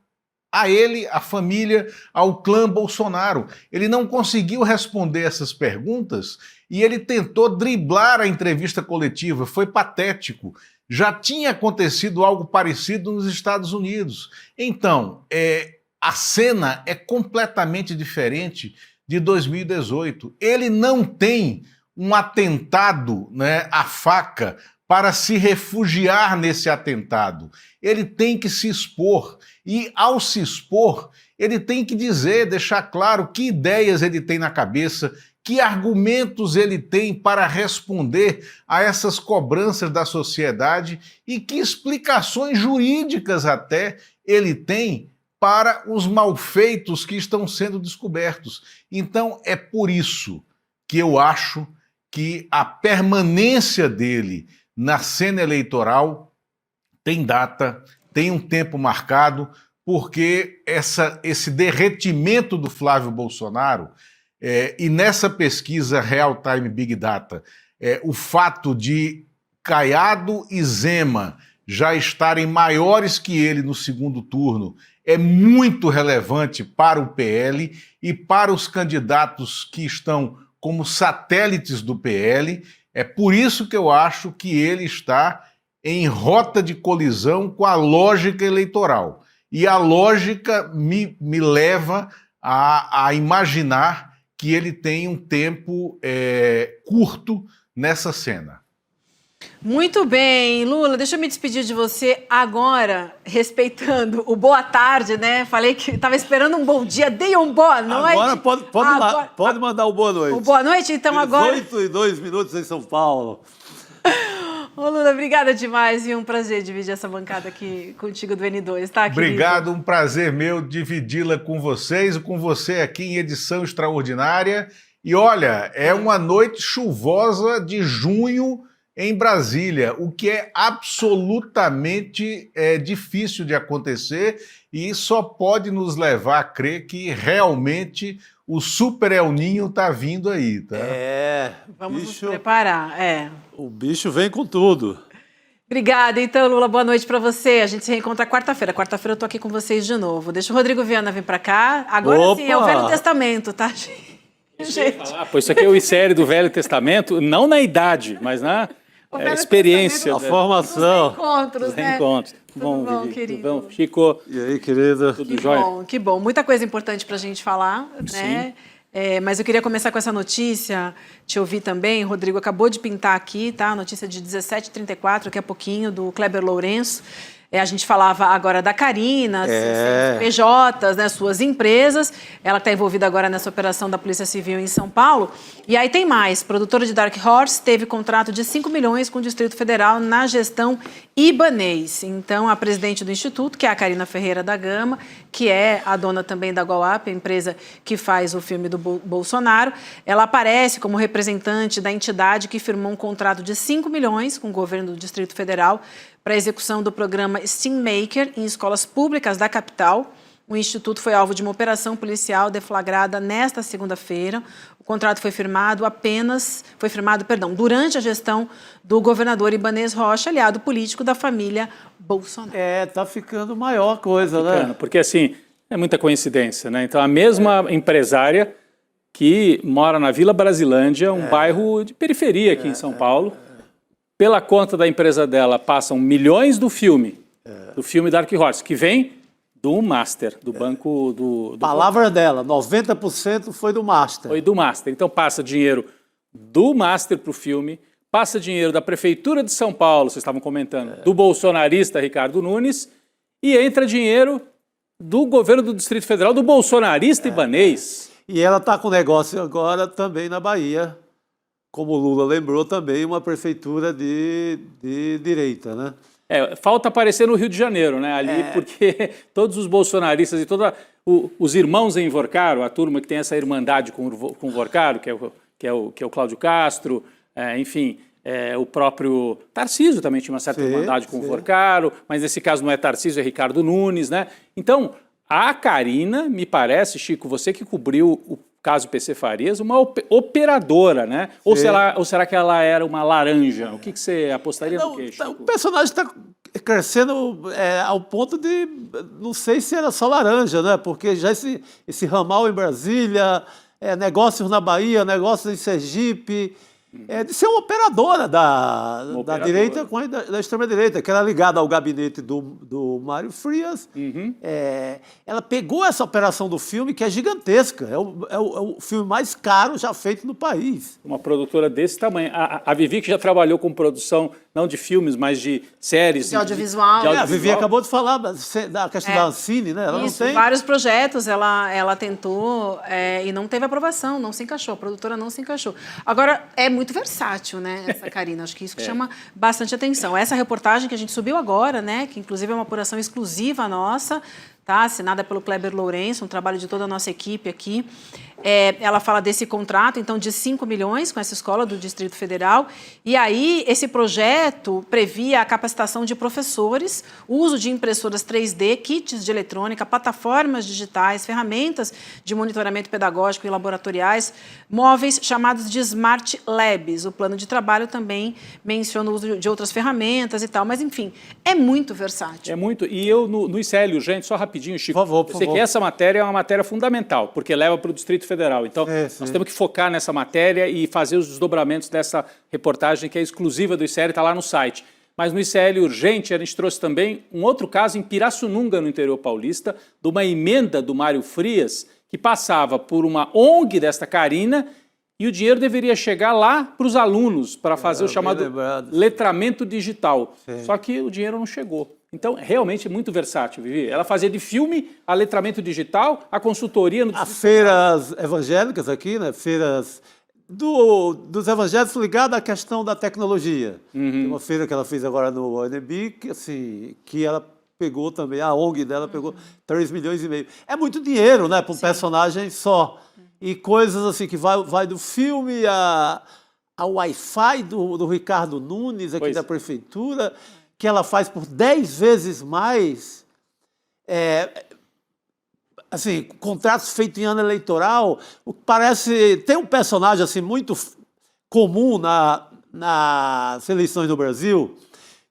Speaker 3: a ele, à família, ao clã Bolsonaro. Ele não conseguiu responder essas perguntas e ele tentou driblar a entrevista coletiva. Foi patético. Já tinha acontecido algo parecido nos Estados Unidos. Então, a cena é completamente diferente de 2018. Ele não tem um atentado, né, à faca para se refugiar nesse atentado. Ele tem que se expor. E, ao se expor, ele tem que dizer, deixar claro que ideias ele tem na cabeça, que argumentos ele tem para responder a essas cobranças da sociedade e que explicações jurídicas até ele tem para os malfeitos que estão sendo descobertos. Então, é por isso que eu acho que a permanência dele na cena eleitoral tem data, tem um tempo marcado, porque esse derretimento do Flávio Bolsonaro, e nessa pesquisa Real Time Big Data, o fato de Caiado e Zema já estarem maiores que ele no segundo turno é muito relevante para o PL e para os candidatos que estão como satélites do PL. É por isso que eu acho que ele está em rota de colisão com a lógica eleitoral. E a lógica me leva a imaginar que ele tem um tempo curto nessa cena.
Speaker 1: Muito bem, Lula, deixa eu me despedir de você agora, respeitando o boa tarde, né? Falei que estava esperando um bom dia, dei um boa noite.
Speaker 2: Agora pode mandar o boa noite.
Speaker 1: O boa noite, então agora...
Speaker 2: 18:02 em São Paulo.
Speaker 1: Ô Lula, obrigada demais e um prazer dividir essa bancada aqui contigo do N2, tá, querido?
Speaker 3: Obrigado, um prazer meu dividi-la com vocês e com você aqui em edição extraordinária. E olha, é uma noite chuvosa de junho em Brasília, o que é absolutamente difícil de acontecer e só pode nos levar a crer que realmente o Super El Ninho está vindo aí, tá?
Speaker 1: Vamos nos preparar,
Speaker 2: O bicho vem com tudo.
Speaker 1: Obrigada, então, Lula, boa noite para você. A gente se reencontra quarta-feira. Quarta-feira eu tô aqui com vocês de novo. Deixa o Rodrigo Viana vir para cá. Agora sim, é o Velho Testamento, tá, gente?
Speaker 4: Pois isso aqui é o ICL do Velho Testamento, não na idade, mas na experiência.
Speaker 2: A formação.
Speaker 1: Os reencontros, né?
Speaker 4: Reencontros.
Speaker 1: Bom, querido.
Speaker 4: Tudo bom, Chico?
Speaker 2: E aí, querida?
Speaker 4: Tudo jóia?
Speaker 1: Que bom. Muita coisa importante para a gente falar, né? Mas eu queria começar com essa notícia, te ouvir também. O Rodrigo acabou de pintar aqui, tá? Notícia de 17h34, daqui a pouquinho, do Kleber Lourenço. A gente falava agora da Carina, PJs, né, suas empresas. Ela está envolvida agora nessa operação da Polícia Civil em São Paulo. E aí tem mais. Produtora de Dark Horse teve contrato de 5 milhões com o Distrito Federal na gestão Ibanez. Então, a presidente do Instituto, que é a Carina Ferreira da Gama, que é a dona também da GoUp, a empresa que faz o filme do Bolsonaro, ela aparece como representante da entidade que firmou um contrato de 5 milhões com o governo do Distrito Federal para a execução do programa Steammaker em escolas públicas da capital. O Instituto foi alvo de uma operação policial deflagrada nesta segunda-feira. O contrato foi firmado durante a gestão do governador Ibanez Rocha, aliado político da família Bolsonaro.
Speaker 2: Tá ficando maior coisa, né?
Speaker 4: Porque, assim, é muita coincidência, né? Então, a mesma empresária que mora na Vila Brasilândia, um bairro de periferia aqui em São Paulo, pela conta da empresa dela passam milhões do filme Dark Horse, que vem do Master, do banco do...
Speaker 2: Palavra dela, 90% foi do Master.
Speaker 4: Foi do Master. Então passa dinheiro do Master para o filme, passa dinheiro da Prefeitura de São Paulo, vocês estavam comentando, do bolsonarista Ricardo Nunes, e entra dinheiro do governo do Distrito Federal, do bolsonarista Ibanez.
Speaker 2: E ela está com negócio agora também na Bahia, como o Lula lembrou também, uma prefeitura de direita, né?
Speaker 4: Falta aparecer no Rio de Janeiro, né? Ali, porque todos os bolsonaristas e os irmãos em Vorcaro, a turma que tem essa irmandade com o Vorcaro, que é o Cláudio Castro, o próprio Tarcísio também tinha uma certa irmandade com o Vorcaro, mas nesse caso não é Tarcísio, é Ricardo Nunes, né? Então, a Carina, me parece, Chico, você que cobriu o caso PC Farias, uma operadora, né? Ou será que ela era uma laranja? O que você apostaria no quê, Chico?
Speaker 2: O personagem está crescendo ao ponto de... Não sei se era só laranja, né? Porque já esse ramal em Brasília, negócios na Bahia, negócios em Sergipe... de ser uma operadora da direita com da extrema-direita, que era ligada ao gabinete do Mário Frias. Ela pegou essa operação do filme, que é gigantesca. É o filme mais caro já feito no país.
Speaker 4: Uma produtora desse tamanho. A Vivi, que já trabalhou com produção, não de filmes, mas de séries.
Speaker 1: De audiovisual.
Speaker 2: A Vivi acabou de falar da questão da Ancine, né? Ela
Speaker 1: Isso,
Speaker 2: não tem...
Speaker 1: vários projetos ela tentou e não teve aprovação, não se encaixou. A produtora não se encaixou. Agora, é muito versátil, né, essa Carina. Acho que isso que chama bastante atenção. Essa reportagem que a gente subiu agora, né, que inclusive é uma apuração exclusiva nossa, tá, assinada pelo Kleber Lourenço, um trabalho de toda a nossa equipe aqui. Ela fala desse contrato, então, de 5 milhões com essa escola do Distrito Federal. E aí, esse projeto previa a capacitação de professores, o uso de impressoras 3D, kits de eletrônica, plataformas digitais, ferramentas de monitoramento pedagógico e laboratoriais, móveis chamados de Smart Labs. O plano de trabalho também menciona o uso de outras ferramentas e tal. Mas, enfim, é muito versátil.
Speaker 4: É muito. E eu, no ICL, gente, só rapidinho, Chico.
Speaker 2: Por favor,
Speaker 4: eu sei que essa matéria é uma matéria fundamental, porque leva para o Distrito Federal. Então, nós temos que focar nessa matéria e fazer os desdobramentos dessa reportagem que é exclusiva do ICL, está lá no site. Mas no ICL Urgente, a gente trouxe também um outro caso em Pirassununga, no interior paulista, de uma emenda do Mário Frias, que passava por uma ONG desta Carina e o dinheiro deveria chegar lá para os alunos, para fazer o chamado letramento digital. Sim. Só que o dinheiro não chegou. Então, realmente é muito versátil, Vivi. Ela fazia de filme a letramento digital, a consultoria...
Speaker 2: As feiras evangélicas aqui, né? Feiras dos evangélicos ligadas à questão da tecnologia. Tem uma feira que ela fez agora no ONB, que ela pegou também, a ONG dela pegou 3,5 milhões. É muito dinheiro, né, para um personagem só. E coisas assim que vai do filme ao Wi-Fi do Ricardo Nunes, aqui da prefeitura, que ela faz por 10 vezes mais. Assim, contratos feitos em ano eleitoral. Parece. Tem um personagem assim, muito comum nas eleições no Brasil,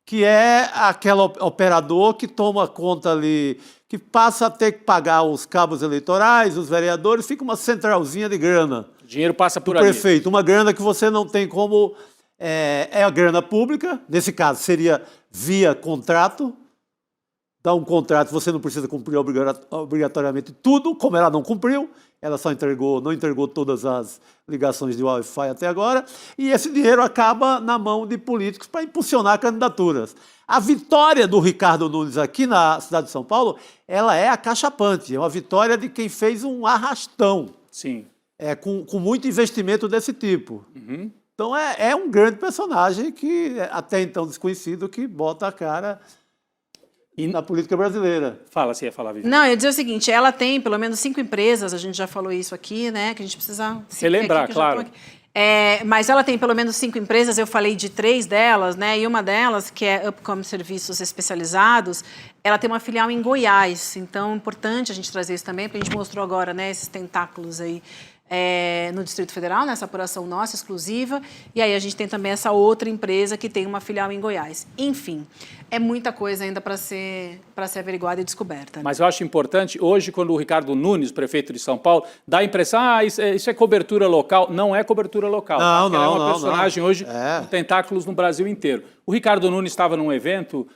Speaker 2: que é aquele operador que toma conta ali, que passa a ter que pagar os cabos eleitorais, os vereadores, fica uma centralzinha de grana.
Speaker 4: O dinheiro passa por ali.
Speaker 2: Prefeito, uma grana que você não tem como... É a grana pública, nesse caso seria via contrato. Dá um contrato, você não precisa cumprir obrigatoriamente tudo, como ela não cumpriu, ela só não entregou todas as ligações de Wi-Fi até agora, e esse dinheiro acaba na mão de políticos para impulsionar candidaturas. A vitória do Ricardo Nunes aqui na cidade de São Paulo, ela é acachapante, é uma vitória de quem fez um arrastão.
Speaker 4: Sim.
Speaker 2: Com muito investimento desse tipo. Então é um grande personagem que até então desconhecido, que bota a cara na política brasileira.
Speaker 4: Fala, você ia falar, Vivi.
Speaker 1: Não, eu ia dizer o seguinte, ela tem pelo menos 5 empresas, a gente já falou isso aqui, né, que a gente precisa...
Speaker 4: relembrar, claro.
Speaker 1: Mas ela tem pelo menos 5 empresas, eu falei de 3 delas, né, e uma delas, que é Upcom Serviços Especializados, ela tem uma filial em Goiás, então é importante a gente trazer isso também, porque a gente mostrou agora, né, esses tentáculos aí no Distrito Federal, nessa apuração nossa, exclusiva, e aí a gente tem também essa outra empresa que tem uma filial em Goiás. Enfim, é muita coisa ainda para ser averiguada e descoberta. Né?
Speaker 4: Mas eu acho importante, hoje, quando o Ricardo Nunes, prefeito de São Paulo, dá a impressão, isso é cobertura local. Não é cobertura local.
Speaker 2: Não,
Speaker 4: é uma personagem hoje com tentáculos no Brasil inteiro. O Ricardo Nunes estava num evento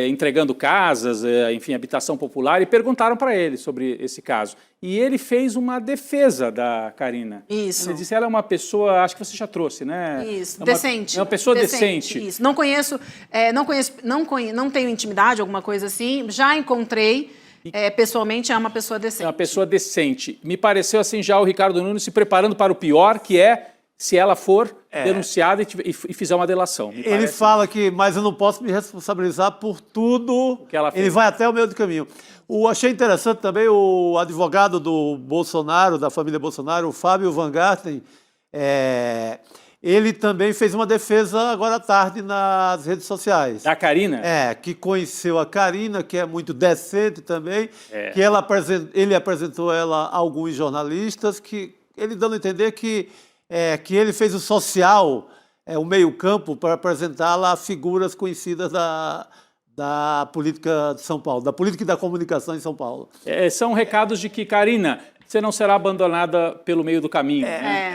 Speaker 4: entregando casas, enfim, habitação popular, e perguntaram para ele sobre esse caso. E ele fez uma defesa da Karina.
Speaker 1: Isso.
Speaker 4: Ele disse, ela é uma pessoa, acho que você já trouxe, né?
Speaker 1: Isso, decente.
Speaker 4: É uma pessoa decente.
Speaker 1: Isso. Não conheço, não tenho intimidade, alguma coisa assim. Já encontrei, pessoalmente, é uma pessoa decente.
Speaker 4: É uma pessoa decente. Me pareceu assim já o Ricardo Nunes se preparando para o pior, que é se ela for denunciada e fizer uma delação.
Speaker 2: Ele fala que, mas eu não posso me responsabilizar por tudo.
Speaker 4: Que ela fez.
Speaker 2: Ele vai até o meio do caminho. Achei interessante também o advogado do Bolsonaro, da família Bolsonaro, o Fábio Van Garten, ele também fez uma defesa agora à tarde nas redes sociais.
Speaker 4: Da Karina?
Speaker 2: Que conheceu a Karina, que é muito decente também, que ele apresentou ela a alguns jornalistas, que ele dando a entender que ele fez o social, o meio-campo, para apresentá-la a figuras conhecidas da política de São Paulo, da política e da comunicação em São Paulo.
Speaker 4: São recados de que, Karina, você não será abandonada pelo meio do caminho.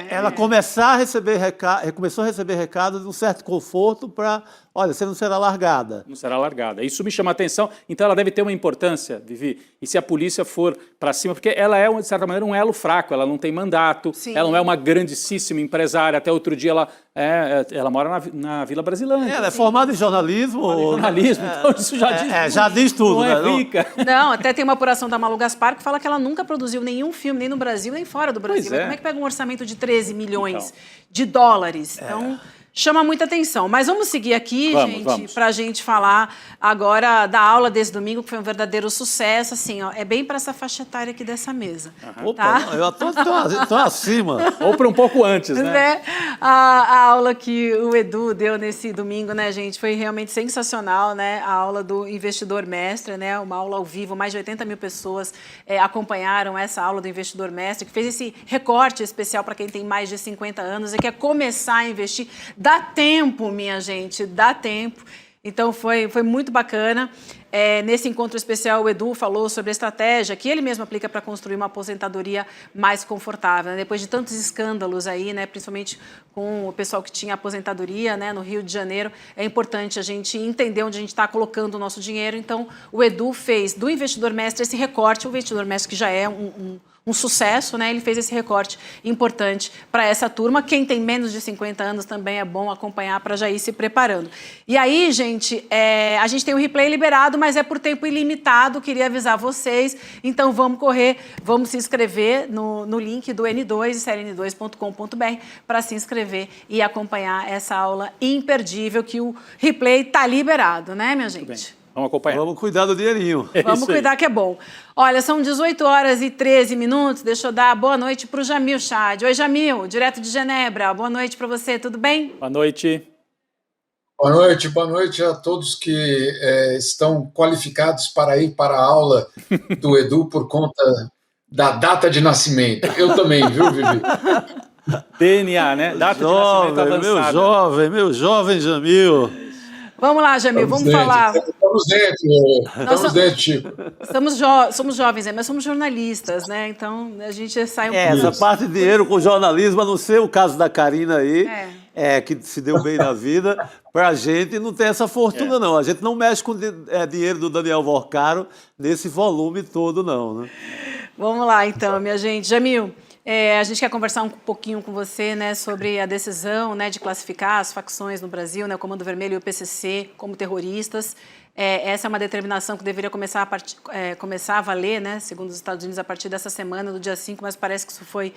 Speaker 2: Ela começou a receber recados de um certo conforto para, olha, você não será largada.
Speaker 4: Não será largada. Isso me chama a atenção. Então ela deve ter uma importância, Vivi. E se a polícia for para cima, porque ela é, de certa maneira, um elo fraco, ela não tem mandato,
Speaker 1: Sim.
Speaker 4: Ela não é uma grandíssima empresária. Até outro dia ela mora na Vila Brasilândia.
Speaker 2: Ela é formada em jornalismo.
Speaker 4: Então isso já diz tudo.
Speaker 2: Já diz tudo,
Speaker 4: não
Speaker 2: né?
Speaker 4: É rica.
Speaker 1: Não, até tem uma apuração da Malu Gaspar que fala que ela nunca produziu nenhum filme, nem no Brasil, nem fora do Brasil.
Speaker 4: Pois é.
Speaker 1: Como é que pega um orçamento de 13 milhões de dólares? Então, chama muita atenção. Mas vamos seguir aqui, gente, para a gente falar agora da aula desse domingo, que foi um verdadeiro sucesso. Assim, é bem para essa faixa etária aqui dessa mesa.
Speaker 2: Opa,
Speaker 1: tá?
Speaker 2: não, eu tô acima.
Speaker 4: Ou para um pouco antes, né?
Speaker 1: A aula que o Edu deu nesse domingo, né, gente, foi realmente sensacional, né? A aula do Investidor Mestre, né? Uma aula ao vivo, mais de 80 mil pessoas acompanharam essa aula do Investidor Mestre, que fez esse recorte especial para quem tem mais de 50 anos e quer começar a investir. Dá tempo, minha gente, dá tempo. Então, foi muito bacana. Nesse encontro especial, o Edu falou sobre a estratégia que ele mesmo aplica para construir uma aposentadoria mais confortável. Né? Depois de tantos escândalos aí, né, principalmente com o pessoal que tinha aposentadoria, né, no Rio de Janeiro, é importante a gente entender onde a gente está colocando o nosso dinheiro. Então, o Edu fez do Investidor Mestre esse recorte, o Investidor Mestre que já é um um sucesso, né? Ele fez esse recorte importante para essa turma. Quem tem menos de 50 anos também é bom acompanhar para já ir se preparando. E aí, gente, a gente tem o replay liberado, mas é por tempo ilimitado, queria avisar vocês. Então, vamos correr, vamos se inscrever no link do N2, sérien2.com.br, para se inscrever e acompanhar essa aula imperdível, que o replay está liberado, né, minha gente?
Speaker 4: Vamos acompanhar.
Speaker 2: Vamos cuidar do dinheirinho.
Speaker 1: Vamos cuidar que é bom. Olha, são 18 horas e 13 minutos. Deixa eu dar boa noite para o Jamil Chad. Oi, Jamil, direto de Genebra. Boa noite para você, tudo bem?
Speaker 4: Boa noite.
Speaker 5: Boa noite a todos que estão qualificados para ir para a aula do Edu por conta da data de nascimento. Eu também, viu, Vivi?
Speaker 4: DNA, né? Data de nascimento avançada.
Speaker 2: Meu jovem Jamil.
Speaker 1: Vamos lá, Jamil, vamos falar.
Speaker 5: Estamos dentro, Chico.
Speaker 1: Somos jovens, mas somos jornalistas, né? Então a gente sai um pouco.
Speaker 2: Essa parte de dinheiro com jornalismo, a não ser o caso da Karina aí, que se deu bem na vida, pra gente não tem essa fortuna, não. A gente não mexe com dinheiro do Daniel Vorcaro nesse volume todo, não, né?
Speaker 1: Vamos lá, então, minha gente. Jamil, a gente quer conversar um pouquinho com você, né, sobre a decisão, né, de classificar as facções no Brasil, né, o Comando Vermelho e o PCC, como terroristas. Essa é uma determinação que deveria começar a valer, né, segundo os Estados Unidos, a partir dessa semana, do dia 5, mas parece que isso foi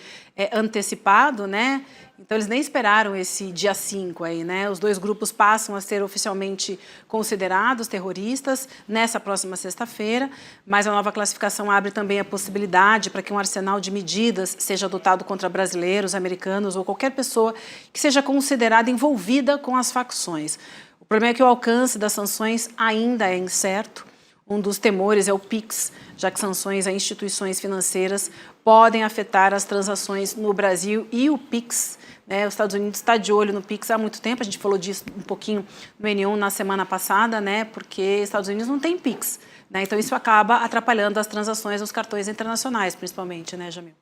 Speaker 1: antecipado, né? Então, eles nem esperaram esse dia 5 aí, né? Os dois grupos passam a ser oficialmente considerados terroristas nessa próxima sexta-feira, mas a nova classificação abre também a possibilidade para que um arsenal de medidas seja adotado contra brasileiros, americanos ou qualquer pessoa que seja considerada envolvida com as facções. O problema é que o alcance das sanções ainda é incerto. Um dos temores é o PIX, já que sanções a instituições financeiras podem afetar as transações no Brasil e o PIX, né? Os Estados Unidos está de olho no PIX há muito tempo, a gente falou disso um pouquinho no N1 na semana passada, né? Porque os Estados Unidos não tem PIX, né? Então isso acaba atrapalhando as transações nos cartões internacionais, principalmente, né, Jamil?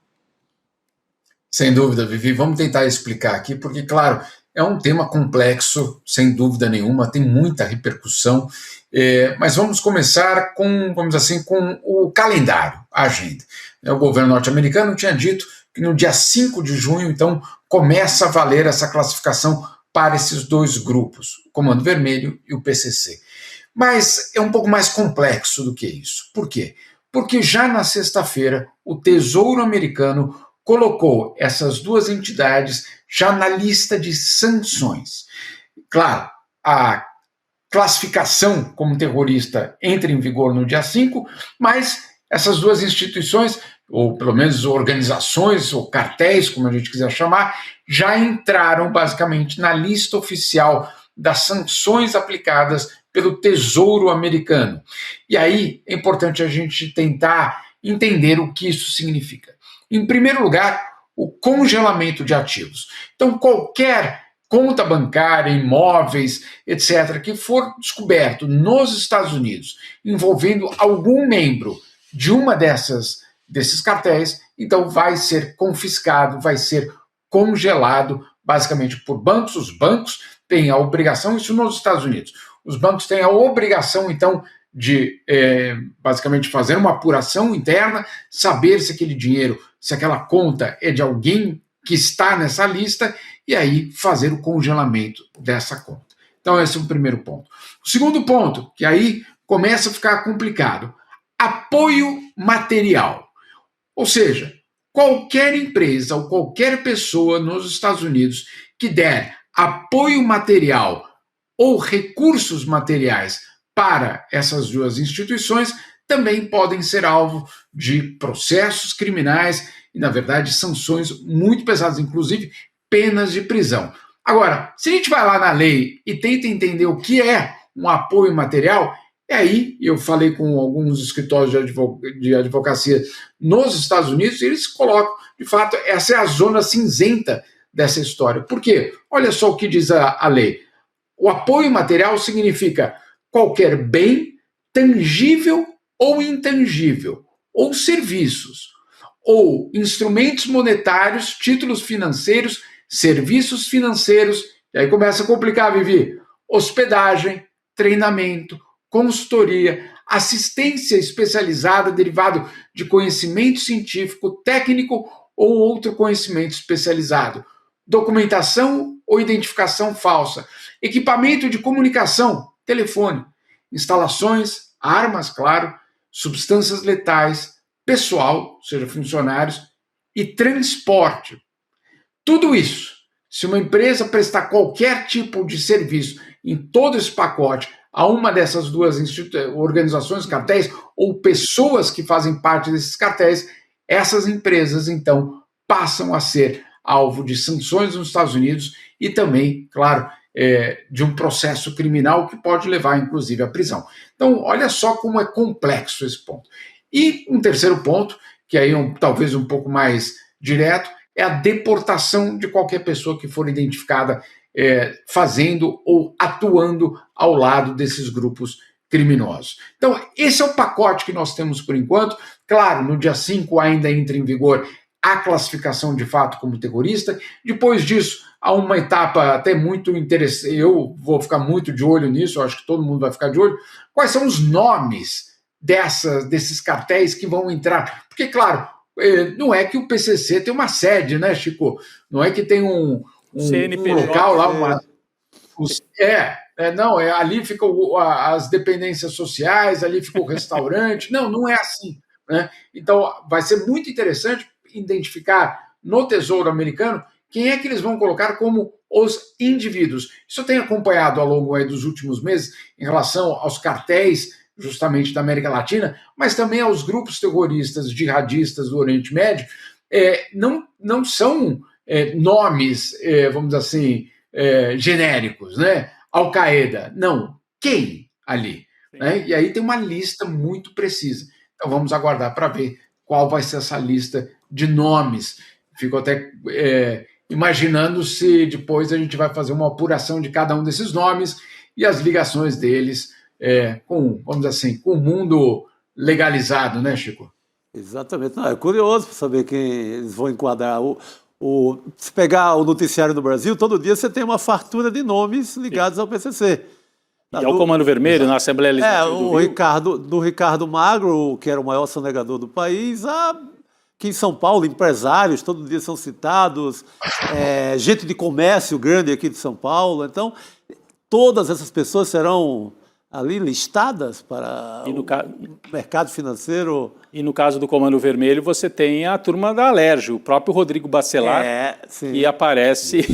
Speaker 5: Sem dúvida, Vivi. Vamos tentar explicar aqui, porque, claro, é um tema complexo, sem dúvida nenhuma, tem muita repercussão, mas vamos começar com o calendário, a agenda. O governo norte-americano tinha dito que no dia 5 de junho, então, começa a valer essa classificação para esses dois grupos, o Comando Vermelho e o PCC. Mas é um pouco mais complexo do que isso. Por quê? Porque já na sexta-feira, o Tesouro Americano colocou essas duas entidades já na lista de sanções. Claro, a classificação como terrorista entra em vigor no dia 5, mas essas duas instituições, ou pelo menos organizações ou cartéis, como a gente quiser chamar, já entraram basicamente na lista oficial das sanções aplicadas pelo Tesouro Americano. E aí é importante a gente tentar entender o que isso significa. Em primeiro lugar, o congelamento de ativos. Então, qualquer conta bancária, imóveis, etc., que for descoberto nos Estados Unidos envolvendo algum membro de uma desses cartéis, então vai ser confiscado, vai ser congelado, basicamente por bancos. Os bancos têm a obrigação, isso nos Estados Unidos, os bancos têm a obrigação, então, de basicamente fazer uma apuração interna, saber se aquele dinheiro, se aquela conta é de alguém que está nessa lista, e aí fazer o congelamento dessa conta. Então esse é o primeiro ponto. O segundo ponto, que aí começa a ficar complicado, apoio material. Ou seja, qualquer empresa ou qualquer pessoa nos Estados Unidos que der apoio material ou recursos materiais para essas duas instituições também podem ser alvo de processos criminais e, na verdade, sanções muito pesadas, inclusive penas de prisão. Agora, se a gente vai lá na lei e tenta entender o que é um apoio material, aí eu falei com alguns escritórios de advocacia nos Estados Unidos e eles colocam, de fato, essa é a zona cinzenta dessa história. Por quê? Olha só o que diz a lei. O apoio material significa qualquer bem, tangível ou intangível, ou serviços, ou instrumentos monetários, títulos financeiros, serviços financeiros, e aí começa a complicar, Vivi, hospedagem, treinamento, consultoria, assistência especializada derivado de conhecimento científico, técnico ou outro conhecimento especializado, documentação ou identificação falsa, equipamento de comunicação, telefone, instalações, armas, claro, substâncias letais, pessoal, ou seja, funcionários, e transporte. Tudo isso, se uma empresa prestar qualquer tipo de serviço em todo esse pacote a uma dessas duas organizações, cartéis, ou pessoas que fazem parte desses cartéis, essas empresas, então, passam a ser alvo de sanções nos Estados Unidos e também, claro, de um processo criminal que pode levar, inclusive, à prisão. Então, olha só como é complexo esse ponto. E um terceiro ponto, que aí é talvez um pouco mais direto, é a deportação de qualquer pessoa que for identificada fazendo ou atuando ao lado desses grupos criminosos. Então, esse é o pacote que nós temos por enquanto. Claro, no dia 5 ainda entra em vigor a classificação de fato como terrorista. Depois disso, há uma etapa até muito interessante, eu vou ficar muito de olho nisso, eu acho que todo mundo vai ficar de olho. Quais são os nomes desses cartéis que vão entrar? Porque, claro, não é que o PCC tem uma sede, né, Chico? Não é que tem um local lá, ali ficam as dependências sociais, ali fica o restaurante. Não é assim, né? Então, vai ser muito interessante identificar no Tesouro Americano quem é que eles vão colocar como os indivíduos. Isso eu tenho acompanhado ao longo dos últimos meses em relação aos cartéis, justamente da América Latina, mas também aos grupos terroristas jihadistas do Oriente Médio. Não são nomes, vamos dizer assim, genéricos, né? Al-Qaeda. Não. Quem ali? Né? E aí tem uma lista muito precisa. Então vamos aguardar para ver qual vai ser essa lista de nomes. Fico até imaginando se depois a gente vai fazer uma apuração de cada um desses nomes e as ligações deles vamos dizer assim, com o mundo legalizado, né, Chico?
Speaker 2: Exatamente. Não, é curioso para saber quem eles vão enquadrar. Se pegar o noticiário do Brasil, todo dia você tem uma fartura de nomes ligados ao PCC.
Speaker 4: E ao Comando Vermelho, na Assembleia Legislativa
Speaker 2: do Ricardo Magro, que era o maior sonegador do país, aqui em São Paulo, empresários, todo dia são citados, gente de comércio grande aqui de São Paulo. Então, todas essas pessoas serão ali listadas para o mercado financeiro.
Speaker 4: E no caso do Comando Vermelho, você tem a turma da Alerj, o próprio Rodrigo Bacelar, que aparece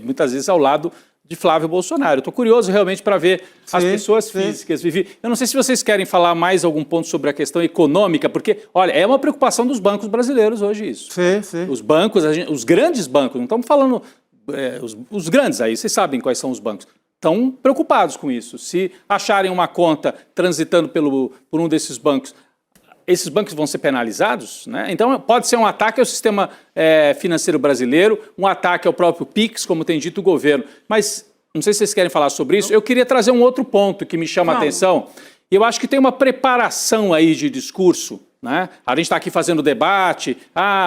Speaker 4: muitas vezes ao lado de Flávio Bolsonaro. Estou curioso realmente para ver as pessoas físicas. Eu não sei se vocês querem falar mais algum ponto sobre a questão econômica, porque, olha, é uma preocupação dos bancos brasileiros hoje isso.
Speaker 2: Sim.
Speaker 4: Os bancos, os grandes bancos, não estamos falando os grandes aí, vocês sabem quais são os bancos. Estão preocupados com isso. Se acharem uma conta transitando por um desses bancos, esses bancos vão ser penalizados, né? Então pode ser um ataque ao sistema financeiro brasileiro, um ataque ao próprio PIX, como tem dito o governo. Mas não sei se vocês querem falar sobre isso. Eu queria trazer um outro ponto que me chama a atenção. Eu acho que tem uma preparação aí de discurso, né? A gente está aqui fazendo debate,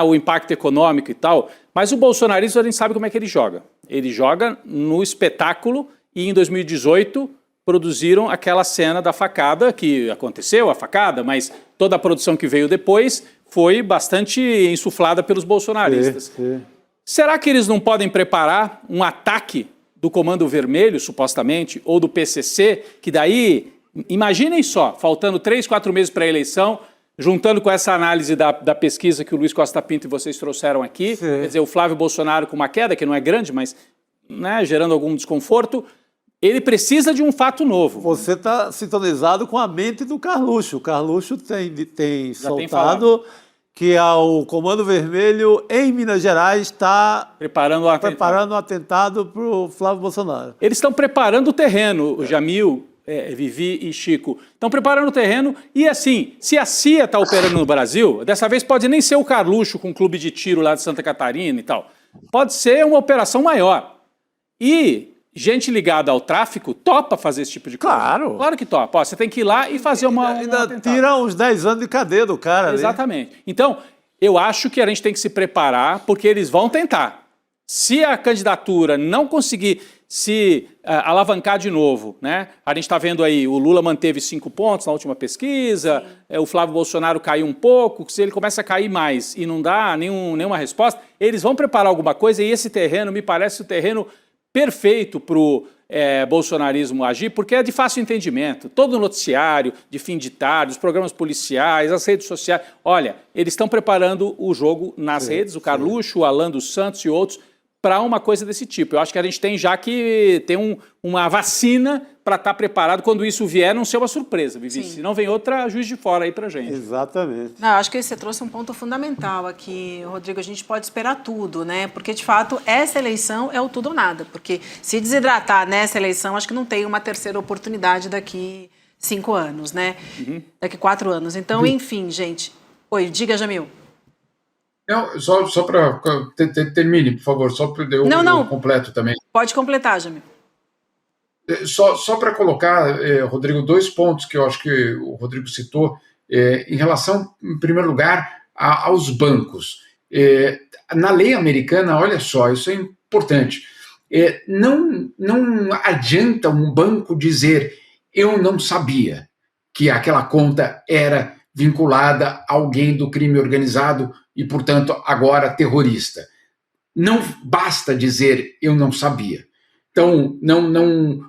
Speaker 4: o impacto econômico e tal, mas o bolsonarismo, a gente sabe como é que ele joga. Ele joga no espetáculo. E em 2018 produziram aquela cena da facada, que aconteceu, a facada, mas toda a produção que veio depois foi bastante insuflada pelos bolsonaristas. Será que eles não podem preparar um ataque do Comando Vermelho, supostamente, ou do PCC, que daí, imaginem só, faltando 3, 4 meses para a eleição, juntando com essa análise da pesquisa que o Luiz Costa Pinto e vocês trouxeram aqui, quer dizer, o Flávio Bolsonaro com uma queda, que não é grande, mas gerando algum desconforto, ele precisa de um fato novo.
Speaker 2: Você está sintonizado com a mente do Carluxo. O Carluxo tem soltado que o Comando Vermelho em Minas Gerais está preparando um atentado para o Flávio Bolsonaro.
Speaker 4: Eles estão preparando o terreno, o Jamil, Vivi e Chico. Estão preparando o terreno e, assim, se a CIA está operando no Brasil, dessa vez pode nem ser o Carluxo com um clube de tiro lá de Santa Catarina e tal. Pode ser uma operação maior. E gente ligada ao tráfico topa fazer esse tipo de coisa. Claro que topa. Você tem que ir lá e fazer
Speaker 2: ainda tira uns 10 anos de cadeia do cara.
Speaker 4: Exatamente. Ali. Então, eu acho que a gente tem que se preparar, porque eles vão tentar. Se a candidatura não conseguir se alavancar de novo, né? A gente está vendo aí, o Lula manteve 5 pontos na última pesquisa, o Flávio Bolsonaro caiu um pouco, se ele começa a cair mais e não dá nenhuma resposta, eles vão preparar alguma coisa e esse terreno me parece o terreno perfeito para o bolsonarismo agir, porque é de fácil entendimento. Todo o noticiário de fim de tarde, os programas policiais, as redes sociais, olha, eles estão preparando o jogo nas redes, o Carluxo, o Alan dos Santos e outros, para uma coisa desse tipo. Eu acho que a gente tem já que ter uma vacina para estar preparado quando isso vier, não ser uma surpresa, Vivi.
Speaker 1: Sim.
Speaker 4: Senão vem outra Juiz de Fora aí para gente.
Speaker 2: Exatamente.
Speaker 1: Não, eu acho que você trouxe um ponto fundamental aqui, Rodrigo. A gente pode esperar tudo, né? Porque, de fato, essa eleição é o tudo ou nada. Porque se desidratar nessa eleição, acho que não tem uma terceira oportunidade daqui 5 anos, né? Daqui 4 anos. Então, enfim, gente. Oi, diga, Jamil.
Speaker 5: Não, só para... Termine, por favor, só para eu completo também.
Speaker 1: Pode completar, Jamil.
Speaker 5: Só para colocar, Rodrigo, 2 pontos que eu acho que o Rodrigo citou, em relação, em primeiro lugar, aos bancos. Na lei americana, olha só, isso é importante, não adianta um banco dizer eu não sabia que aquela conta era vinculada a alguém do crime organizado e, portanto, agora terrorista. Não basta dizer eu não sabia. Então,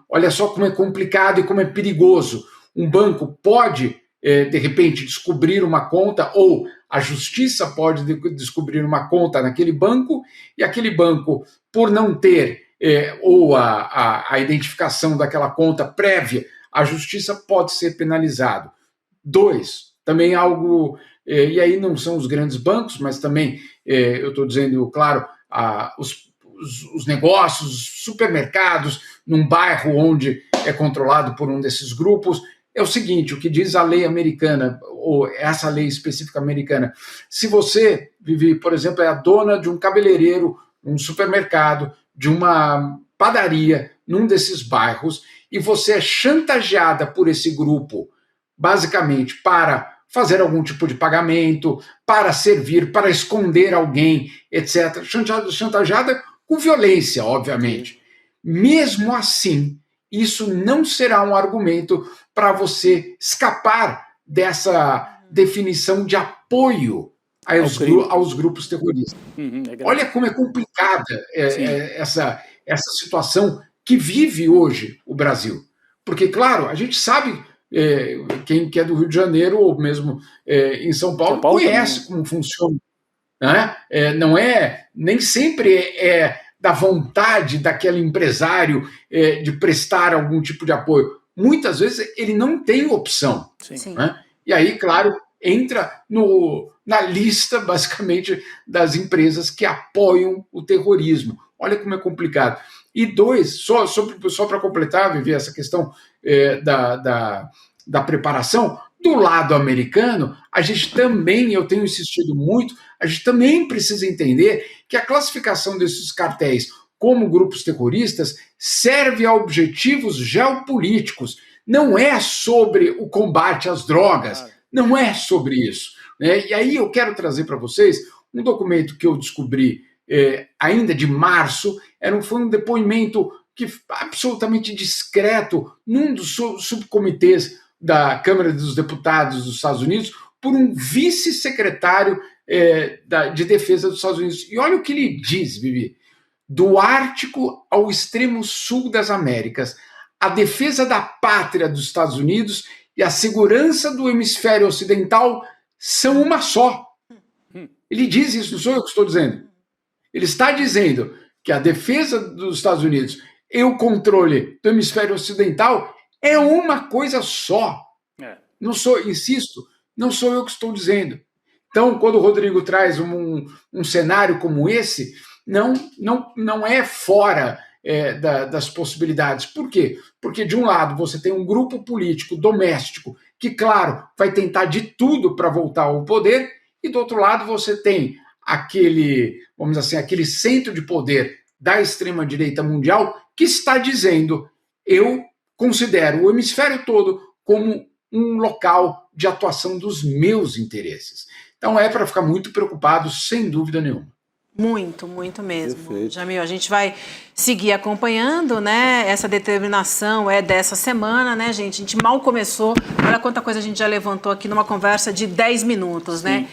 Speaker 5: olha só como é complicado e como é perigoso. Um banco pode, de repente, descobrir uma conta, ou a justiça pode descobrir uma conta naquele banco, e aquele banco, por não ter ou a identificação daquela conta prévia, a justiça pode ser penalizado. 2, também algo, e aí não são os grandes bancos, mas também, eu estou dizendo, claro, os negócios, os supermercados, num bairro onde é controlado por um desses grupos, é o seguinte, o que diz a lei americana, ou essa lei específica americana, se você, Vivi, por exemplo, é a dona de um cabeleireiro, um supermercado, de uma padaria, num desses bairros, e você é chantageada por esse grupo, basicamente, para fazer algum tipo de pagamento, para servir, para esconder alguém, etc. Chantageada com violência, obviamente. Mesmo assim, isso não será um argumento para você escapar dessa definição de apoio aos grupos terroristas. Olha como é complicada essa situação que vive hoje o Brasil. Porque, claro, a gente sabe, quem é do Rio de Janeiro ou mesmo em São Paulo conhece como funciona. Né? Nem sempre é da vontade daquele empresário de prestar algum tipo de apoio. Muitas vezes ele não tem opção. Né? E aí, claro, entra na lista, basicamente, das empresas que apoiam o terrorismo. Olha como é complicado. E 2, só para completar, Vivi, essa questão da preparação, do lado americano, a gente também, eu tenho insistido muito, a gente também precisa entender que a classificação desses cartéis como grupos terroristas serve a objetivos geopolíticos. Não é sobre o combate às drogas, não é sobre isso. Né? E aí eu quero trazer para vocês um documento que eu descobri ainda de março, foi um depoimento absolutamente discreto num dos subcomitês da Câmara dos Deputados dos Estados Unidos por um vice-secretário de Defesa dos Estados Unidos. E olha o que ele diz, Vivi. Do Ártico ao extremo sul das Américas, a defesa da pátria dos Estados Unidos e a segurança do hemisfério ocidental são uma só. Ele diz isso, não sou eu que estou dizendo. Ele está dizendo que a defesa dos Estados Unidos e o controle do hemisfério ocidental é uma coisa só. Não sou, insisto, não sou eu que estou dizendo. Então, quando o Rodrigo traz um cenário como esse, não é fora das possibilidades. Por quê? Porque, de um lado, você tem um grupo político doméstico que, claro, vai tentar de tudo para voltar ao poder, e, do outro lado, você tem aquele centro de poder da extrema-direita mundial que está dizendo: eu considero o hemisfério todo como um local de atuação dos meus interesses. Então é para ficar muito preocupado, sem dúvida nenhuma.
Speaker 1: Muito, muito mesmo.
Speaker 2: Perfeito.
Speaker 1: Jamil, a gente vai seguir acompanhando, né? Essa determinação é dessa semana, né, gente? A gente mal começou. Olha quanta coisa a gente já levantou aqui numa conversa de 10 minutos, né?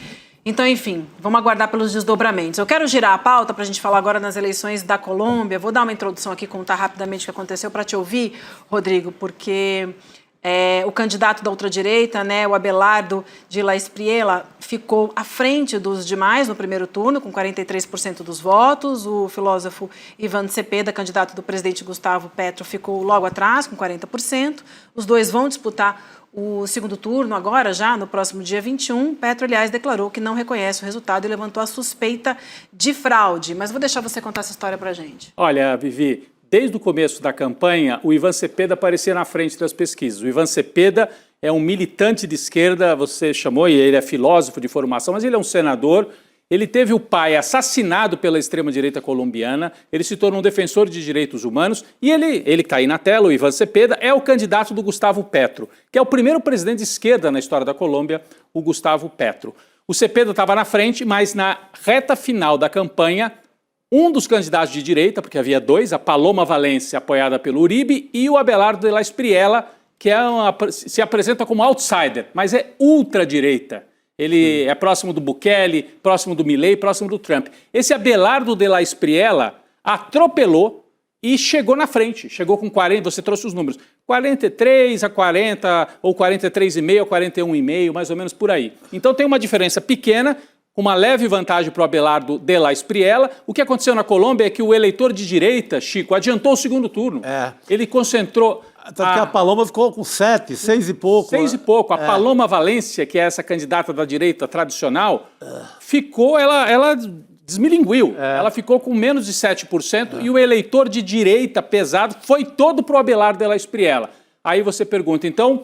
Speaker 1: Então, enfim, vamos aguardar pelos desdobramentos. Eu quero girar a pauta para a gente falar agora nas eleições da Colômbia. Vou dar uma introdução aqui, contar rapidamente o que aconteceu para te ouvir, Rodrigo, porque o candidato da ultradireita, né, o Abelardo de la Espriella, ficou à frente dos demais no primeiro turno, com 43% dos votos. O filósofo Ivan Cepeda, candidato do presidente Gustavo Petro, ficou logo atrás, com 40%. Os dois vão disputar o segundo turno agora, já no próximo dia 21. Petro, aliás, declarou que não reconhece o resultado e levantou a suspeita de fraude. Mas vou deixar você contar essa história para a gente.
Speaker 4: Olha, Vivi, desde o começo da campanha, o Ivan Cepeda aparecia na frente das pesquisas. O Ivan Cepeda é um militante de esquerda, você chamou, e ele é filósofo de formação, mas ele é um senador. Ele teve o pai assassinado pela extrema-direita colombiana, ele se tornou um defensor de direitos humanos e ele que está aí na tela, o Ivan Cepeda, é o candidato do Gustavo Petro, que é o primeiro presidente de esquerda na história da Colômbia, o Gustavo Petro. O Cepeda estava na frente, mas na reta final da campanha, um dos candidatos de direita, porque havia dois, a Paloma Valencia, apoiada pelo Uribe, e o Abelardo de la Espriella, que se apresenta como outsider, mas é ultradireita. Ele é próximo do Bukele, próximo do Milei, próximo do Trump. Esse Abelardo de la Espriella atropelou e chegou na frente. Chegou com 40, você trouxe os números, 43 a 40, ou 43,5 a 41,5, mais ou menos por aí. Então tem uma diferença pequena, com uma leve vantagem para o Abelardo de la Espriella. O que aconteceu na Colômbia é que o eleitor de direita, Chico, adiantou o segundo turno. Ele concentrou...
Speaker 2: Tanto que a Paloma ficou com 6 e pouco.
Speaker 4: 6 e pouco. A Paloma Valencia, que é essa candidata da direita tradicional, ela desmilinguiu. Ela ficou com menos de 7% e o eleitor de direita pesado foi todo para o Abelardo de la Espriella. Aí você pergunta, então,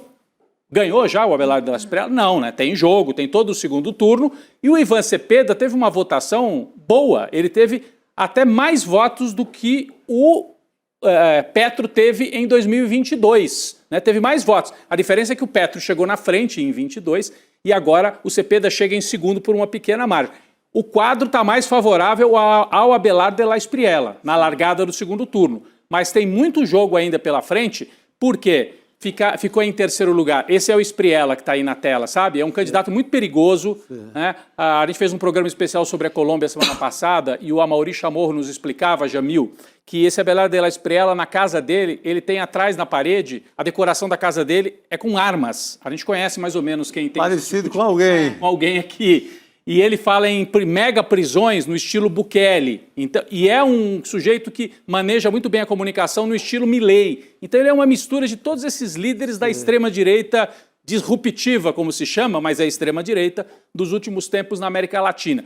Speaker 4: ganhou já o Abelardo de la Espriella? Não, né? Tem jogo, tem todo o segundo turno. E o Ivan Cepeda teve uma votação boa. Ele teve até mais votos do que o Petro teve em 2022, né? Teve mais votos. A diferença é que o Petro chegou na frente em 22 e agora o Cepeda chega em segundo por uma pequena margem. O quadro está mais favorável ao Abelardo de la Espriella na largada do segundo turno, mas tem muito jogo ainda pela frente, porque ficou em terceiro lugar. Esse é o Espriella que está aí na tela, sabe? É um candidato muito perigoso. Né? A gente fez um programa especial sobre a Colômbia semana passada e o Amaury Chamorro nos explicava, Jamil, que esse Abelardo de la Espriella, na casa dele, ele tem atrás na parede, a decoração da casa dele é com armas. A gente conhece mais ou menos quem tem...
Speaker 2: Parecido com alguém.
Speaker 4: Com alguém aqui. E ele fala em mega prisões no estilo Bukele. Então, e é um sujeito que maneja muito bem a comunicação no estilo Milei. Então ele é uma mistura de todos esses líderes da extrema-direita disruptiva, como se chama, mas é a extrema-direita, dos últimos tempos na América Latina.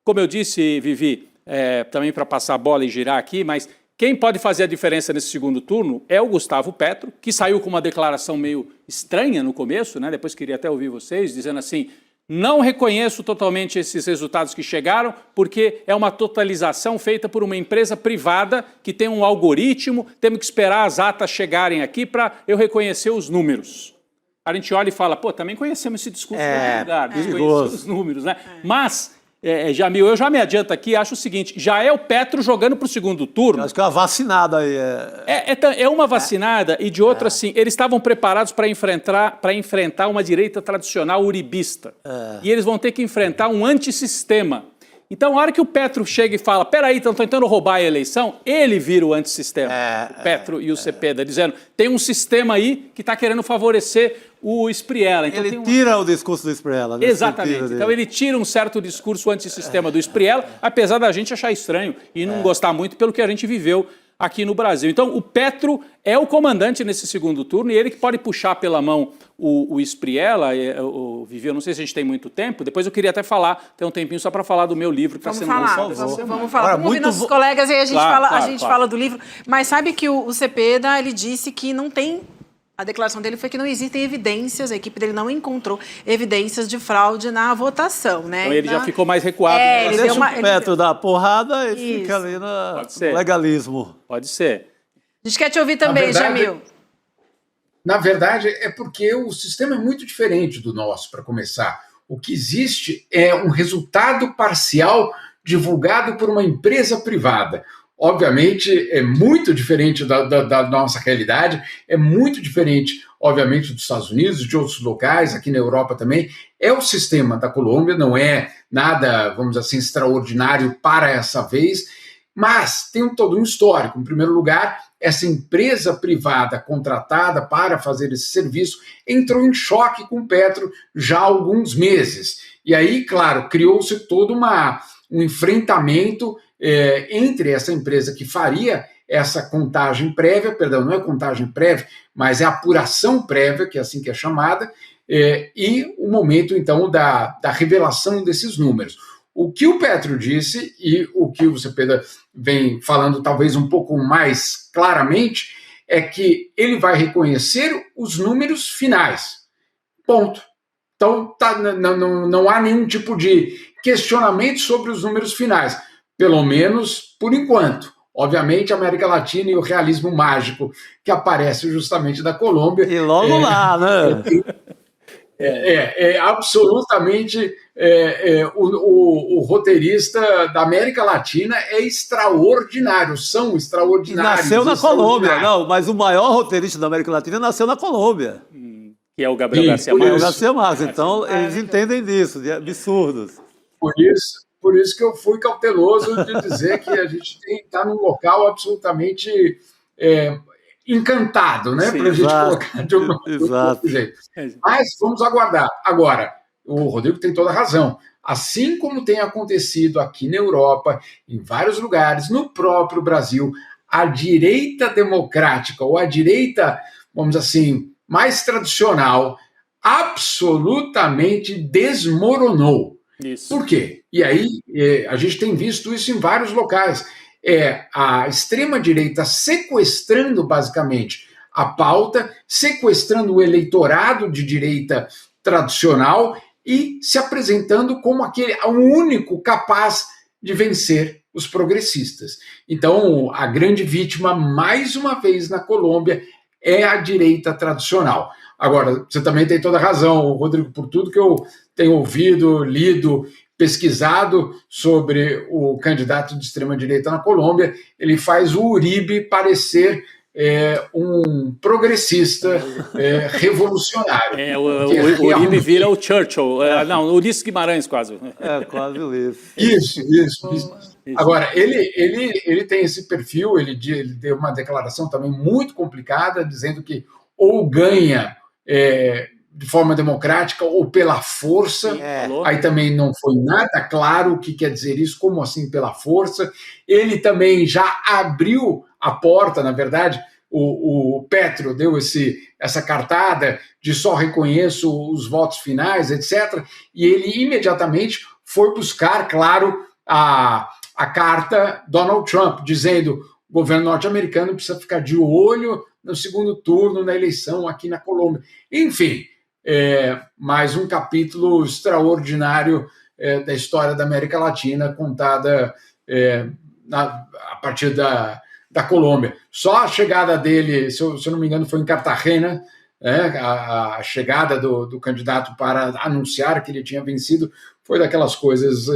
Speaker 4: Como eu disse, Vivi, também para passar a bola e girar aqui, mas quem pode fazer a diferença nesse segundo turno é o Gustavo Petro, que saiu com uma declaração meio estranha no começo, né? Depois queria até ouvir vocês, dizendo assim... Não reconheço totalmente esses resultados que chegaram, porque é uma totalização feita por uma empresa privada que tem um algoritmo, temos que esperar as atas chegarem aqui para eu reconhecer os números. A gente olha e fala, pô, também conhecemos esse discurso em outro lugar, desconhecemos os números, né? Mas, Jamil, eu já me adianto aqui, acho o seguinte, já é o Petro jogando para o segundo turno.
Speaker 2: Eu acho que é uma vacinada aí.
Speaker 4: É uma vacinada e de outra, assim, eles estavam preparados para enfrentar uma direita tradicional uribista. E eles vão ter que enfrentar um antissistema. Então, a hora que o Petro chega e fala, peraí, estão tentando roubar a eleição, ele vira o antissistema, o Petro e o Cepeda, dizendo, tem um sistema aí que está querendo favorecer o Espriella. Então,
Speaker 2: ele tira o discurso do Espriella.
Speaker 4: Exatamente. Então ele tira um certo discurso antissistema do Espriella, apesar da gente achar estranho e não gostar muito pelo que a gente viveu aqui no Brasil. Então o Petro é o comandante nesse segundo turno e ele que pode puxar pela mão o Espriella. Vivi, eu não sei se a gente tem muito tempo, depois eu queria até ter um tempinho só para falar do meu livro que está sendo lançado.
Speaker 1: Vamos falar. Vamos ouvir nossos colegas e aí a gente fala do livro. Mas sabe que o Cepeda, ele disse que não tem... A declaração dele foi que não existem evidências, a equipe dele não encontrou evidências de fraude na votação, né?
Speaker 4: Então ele já ficou mais recuado.
Speaker 2: Ele deixa o Petro dar porrada e fica ali no legalismo.
Speaker 4: Pode ser.
Speaker 1: A gente quer te ouvir também, Jamil.
Speaker 5: Na verdade, é porque o sistema é muito diferente do nosso, para começar. O que existe é um resultado parcial divulgado por uma empresa privada. Obviamente, é muito diferente da nossa realidade, é muito diferente, obviamente, dos Estados Unidos, de outros locais, aqui na Europa também. É o sistema da Colômbia, não é nada, vamos dizer assim, extraordinário para essa vez, mas tem todo um histórico. Em primeiro lugar, essa empresa privada contratada para fazer esse serviço entrou em choque com o Petro já há alguns meses. E aí, claro, criou-se todo um enfrentamento entre essa empresa que faria essa contagem prévia, perdão, não é contagem prévia, mas é apuração prévia, que é assim que é chamada, e o momento, então, da revelação desses números. O que o Petro disse, e o que o Cepeda vem falando talvez um pouco mais claramente, é que ele vai reconhecer os números finais. Ponto. Então, não há nenhum tipo de questionamento sobre os números finais, pelo menos por enquanto. Obviamente, a América Latina e o realismo mágico que aparece justamente da Colômbia.
Speaker 2: E logo lá, né?
Speaker 5: Absolutamente o roteirista da América Latina é extraordinário, são extraordinários.
Speaker 2: E nasceu na Colômbia, não, mas o maior roteirista da América Latina nasceu na Colômbia.
Speaker 4: Que é o Gabriel Garcia Marques.
Speaker 2: É o Garcia Marques, então eles entendem disso, de absurdos.
Speaker 5: Por isso que eu fui cauteloso de dizer que a gente está num local absolutamente encantado, né? Para a gente colocar de um outro jeito. Mas vamos aguardar. Agora, o Rodrigo tem toda a razão. Assim como tem acontecido aqui na Europa, em vários lugares, no próprio Brasil, a direita democrática, ou a direita, vamos dizer assim, mais tradicional, absolutamente desmoronou.
Speaker 4: Isso.
Speaker 5: Por quê? E aí a gente tem visto isso em vários locais. A extrema-direita sequestrando, basicamente, a pauta, sequestrando o eleitorado de direita tradicional e se apresentando como o único capaz de vencer os progressistas. Então, a grande vítima, mais uma vez na Colômbia, é a direita tradicional. Agora, você também tem toda a razão, Rodrigo, por tudo que eu tenho ouvido, lido, pesquisado sobre o candidato de extrema-direita na Colômbia, ele faz o Uribe parecer um progressista revolucionário.
Speaker 4: O Uribe vira o Churchill. Não, o Ulisses Guimarães quase.
Speaker 2: Quase isso.
Speaker 5: Isso. Agora, ele tem esse perfil, ele deu uma declaração também muito complicada, dizendo que ou ganha de forma democrática ou pela força. Aí também não foi nada claro o que quer dizer isso, como assim pela força. Ele também já abriu a porta, na verdade, o Petro deu essa cartada de só reconheço os votos finais, etc. E ele imediatamente foi buscar, claro, a carta Donald Trump, dizendo o governo norte-americano precisa ficar de olho no segundo turno, na eleição aqui na Colômbia. Enfim, mais um capítulo extraordinário da história da América Latina, contada a partir da Colômbia. Só a chegada dele, se eu não me engano, foi em Cartagena, a chegada do candidato para anunciar que ele tinha vencido, foi daquelas coisas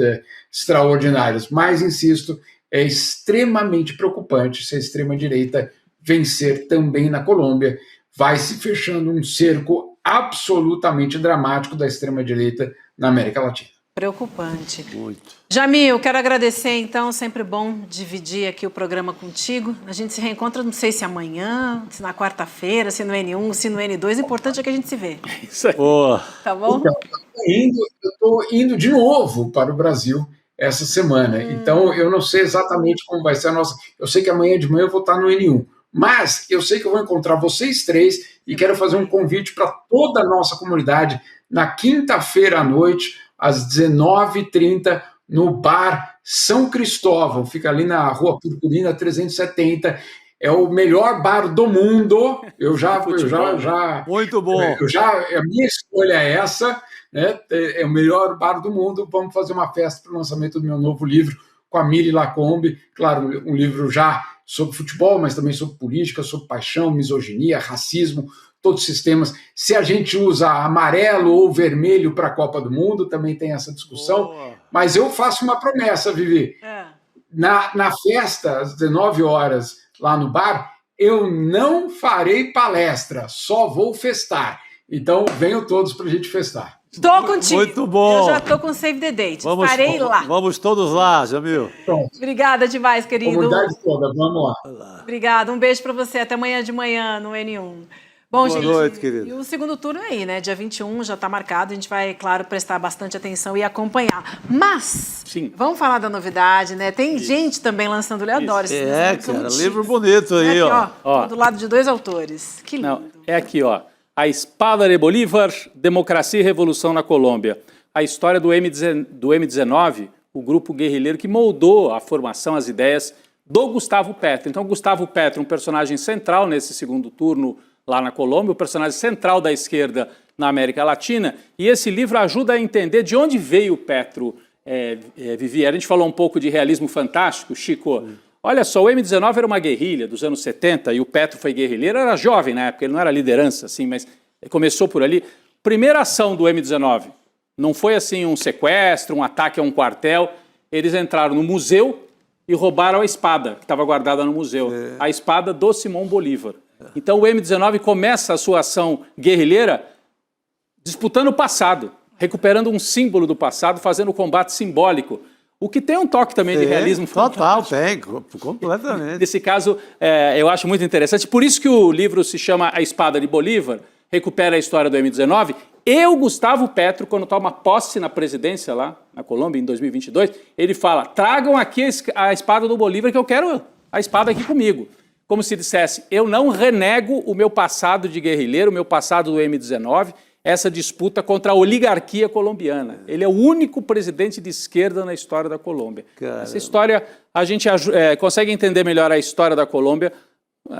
Speaker 5: extraordinárias. Mas, insisto, é extremamente preocupante se a extrema-direita vencer também na Colômbia. Vai se fechando um cerco absolutamente dramático da extrema-direita na América Latina.
Speaker 1: Preocupante.
Speaker 2: Muito.
Speaker 1: Jamil, quero agradecer, então, sempre bom dividir aqui o programa contigo. A gente se reencontra, não sei se amanhã, se na quarta-feira, se no N1, se no N2, o importante é que a gente se vê.
Speaker 4: Isso aí.
Speaker 2: Boa.
Speaker 1: Tá bom?
Speaker 5: Então, eu estou indo de novo para o Brasil essa semana, então eu não sei exatamente como vai ser a nossa... Eu sei que amanhã de manhã eu vou estar no N1, mas eu sei que eu vou encontrar vocês três e quero fazer um convite para toda a nossa comunidade na quinta-feira à noite, às 19h30, no Bar São Cristóvão. Fica ali na Rua Purpurina 370. É o melhor bar do mundo.
Speaker 2: Muito bom.
Speaker 5: A minha escolha é essa, né? É o melhor bar do mundo. Vamos fazer uma festa para o lançamento do meu novo livro com a Miri Lacombe. Claro, um livro já sobre futebol, mas também sobre política, sobre paixão, misoginia, racismo, todos os sistemas, se a gente usa amarelo ou vermelho para a Copa do Mundo, também tem essa discussão.
Speaker 2: Boa.
Speaker 5: Mas eu faço uma promessa, Vivi. Na festa, às 19 horas, lá no bar, eu não farei palestra, só vou festar. Então, venham todos para a gente festar.
Speaker 1: Tô contigo.
Speaker 2: Muito bom.
Speaker 1: Eu já tô com save the date. Estarei lá.
Speaker 2: Vamos todos lá, Jamil.
Speaker 5: Pronto.
Speaker 1: Obrigada demais, querido.
Speaker 5: Comunidade toda, vamos lá.
Speaker 1: Obrigada. Um beijo para você. Até amanhã de manhã no N1. Bom,
Speaker 2: Boa
Speaker 1: gente,
Speaker 2: noite, querido.
Speaker 1: e o segundo turno aí, né? Dia 21 já está marcado. A gente vai, claro, prestar bastante atenção e acompanhar. Mas,
Speaker 4: Sim.
Speaker 1: vamos falar da novidade, né? Tem gente também lançando, eu adoro esses livros, são
Speaker 2: Cara,
Speaker 1: muito
Speaker 2: livro
Speaker 1: chiques.
Speaker 2: bonito aí,
Speaker 1: É aqui,
Speaker 2: ó.
Speaker 1: do lado de 2 autores. Que lindo.
Speaker 4: Não, é aqui, ó. A Espada de Bolívar, Democracia e Revolução na Colômbia. A história do M19, o grupo guerrilheiro que moldou a formação, as ideias do Gustavo Petro. Então, Gustavo Petro, um personagem central nesse segundo turno lá na Colômbia, o personagem central da esquerda na América Latina. E esse livro ajuda a entender de onde veio o Petro, Vivi. A gente falou um pouco de realismo fantástico, Chico. Olha só, o M19 era uma guerrilha dos anos 70 e o Petro foi guerrilheiro, era jovem na época, ele não era liderança, assim, mas começou por ali. Primeira ação do M19, não foi assim um sequestro, um ataque a um quartel, eles entraram no museu e roubaram a espada que estava guardada no museu, a espada do Simão Bolívar. Então o M19 começa a sua ação guerrilheira disputando o passado, recuperando um símbolo do passado, fazendo combate simbólico. O que tem um toque também de realismo
Speaker 2: Total, tem, completamente.
Speaker 4: Nesse caso, eu acho muito interessante. Por isso que o livro se chama A Espada de Bolívar, recupera a história do M19. E o Gustavo Petro, quando toma posse na presidência lá na Colômbia, em 2022, ele fala, tragam aqui a espada do Bolívar que eu quero a espada aqui comigo. Como se dissesse, eu não renego o meu passado de guerrilheiro, o meu passado do M19, essa disputa contra a oligarquia colombiana. Ele é o único presidente de esquerda na história da Colômbia.
Speaker 2: Caramba.
Speaker 4: Essa história, a gente consegue entender melhor a história da Colômbia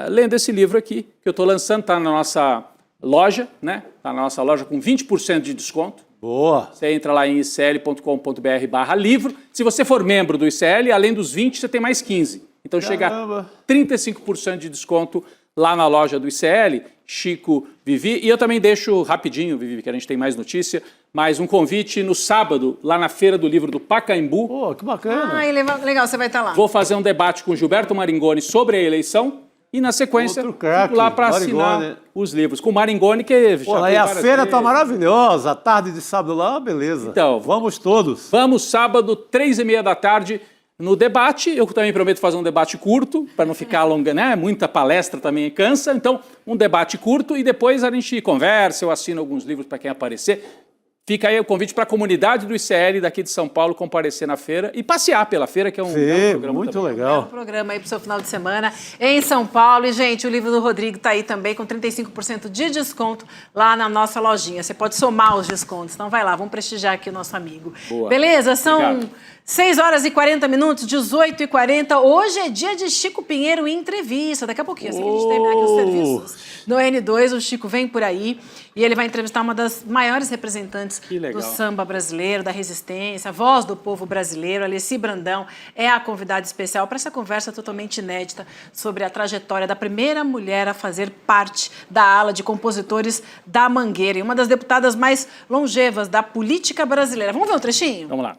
Speaker 4: lendo esse livro aqui, que eu estou lançando, está na nossa loja, né? Está na nossa loja com 20% de desconto.
Speaker 2: Boa.
Speaker 4: Você entra lá em icl.com.br/livro. Se você for membro do ICL, além dos 20, você tem mais 15. Então chega a 35% de desconto lá na loja do ICL, Chico, Vivi. E eu também deixo rapidinho, Vivi, que a gente tem mais notícia, mais um convite no sábado, lá na Feira do Livro do Pacaembu.
Speaker 2: Pô, que bacana.
Speaker 1: Ai, legal, você vai estar lá.
Speaker 4: Vou fazer um debate com Gilberto Maringoni sobre a eleição e, na sequência,
Speaker 2: Outro craque,
Speaker 4: fico lá para assinar
Speaker 2: Maringoni.
Speaker 4: os livros. Com o Maringoni, que já
Speaker 2: Pô,
Speaker 4: foi
Speaker 2: e a
Speaker 4: várias
Speaker 2: feira tá
Speaker 4: vezes.
Speaker 2: maravilhosa. A tarde de sábado lá, beleza.
Speaker 4: Então,
Speaker 2: vamos todos.
Speaker 4: Vamos sábado, 3h30 da tarde, no debate. Eu também prometo fazer um debate curto, para não ficar longa, né? Muita palestra também cansa. Então, um debate curto e depois a gente conversa, eu assino alguns livros para quem aparecer. Fica aí o convite para a comunidade do ICL daqui de São Paulo comparecer na feira e passear pela feira, que é um programa
Speaker 2: muito
Speaker 4: também.
Speaker 2: legal.
Speaker 1: Um programa aí pro seu final de semana em São Paulo. E, gente, o livro do Rodrigo tá aí também com 35% de desconto lá na nossa lojinha. Você pode somar os descontos. Então vai lá, vamos prestigiar aqui o nosso amigo.
Speaker 4: Boa.
Speaker 1: Beleza? São
Speaker 4: Obrigado.
Speaker 1: 6 horas e 40 minutos, 18h40. Hoje é dia de Chico Pinheiro em entrevista. Daqui a pouquinho, assim que a gente terminar aqui os serviços no N2, o Chico vem por aí e ele vai entrevistar uma das maiores representantes do samba brasileiro, da resistência, a voz do povo brasileiro. Alessi Brandão é a convidada especial para essa conversa totalmente inédita sobre a trajetória da primeira mulher a fazer parte da ala de compositores da Mangueira e uma das deputadas mais longevas da política brasileira. Vamos ver um trechinho?
Speaker 4: Vamos lá.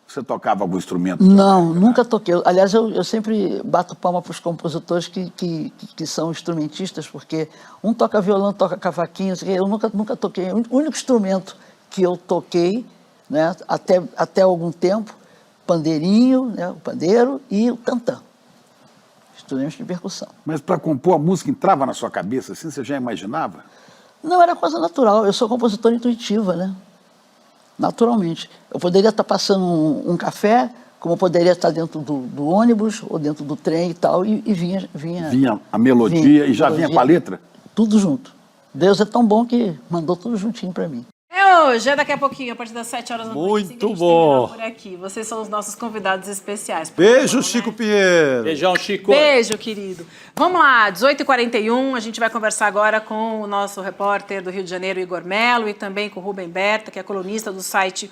Speaker 6: Você tocava algum instrumento?
Speaker 7: Não, nunca toquei. Aliás, eu sempre bato palma para os compositores que são instrumentistas, porque um toca violão, toca cavaquinho, eu nunca toquei. O único instrumento que eu toquei, né, até algum tempo, pandeirinho, né, o pandeiro e o tantã, instrumentos de percussão.
Speaker 6: Mas para compor a música entrava na sua cabeça, assim, você já imaginava?
Speaker 7: Não, era coisa natural. Eu sou compositora intuitiva, né? Naturalmente. Eu poderia estar passando um café, como eu poderia estar dentro do ônibus ou dentro do trem e tal, e vinha
Speaker 6: a melodia e já vinha com a letra?
Speaker 7: Tudo junto. Deus é tão bom que mandou tudo juntinho para mim.
Speaker 1: É hoje, é daqui a pouquinho, a partir das 7 horas da noite.
Speaker 2: Muito
Speaker 1: assim que a gente
Speaker 2: bom.
Speaker 1: terminar por aqui. Vocês são os nossos convidados especiais.
Speaker 2: Beijo,
Speaker 1: Né?
Speaker 2: Chico Pinheiro.
Speaker 4: Beijão, Chico.
Speaker 1: Beijo, querido. Vamos lá, 18h41, a gente vai conversar agora com o nosso repórter do Rio de Janeiro, Igor Melo, e também com o Rubem Berta, que é colunista do site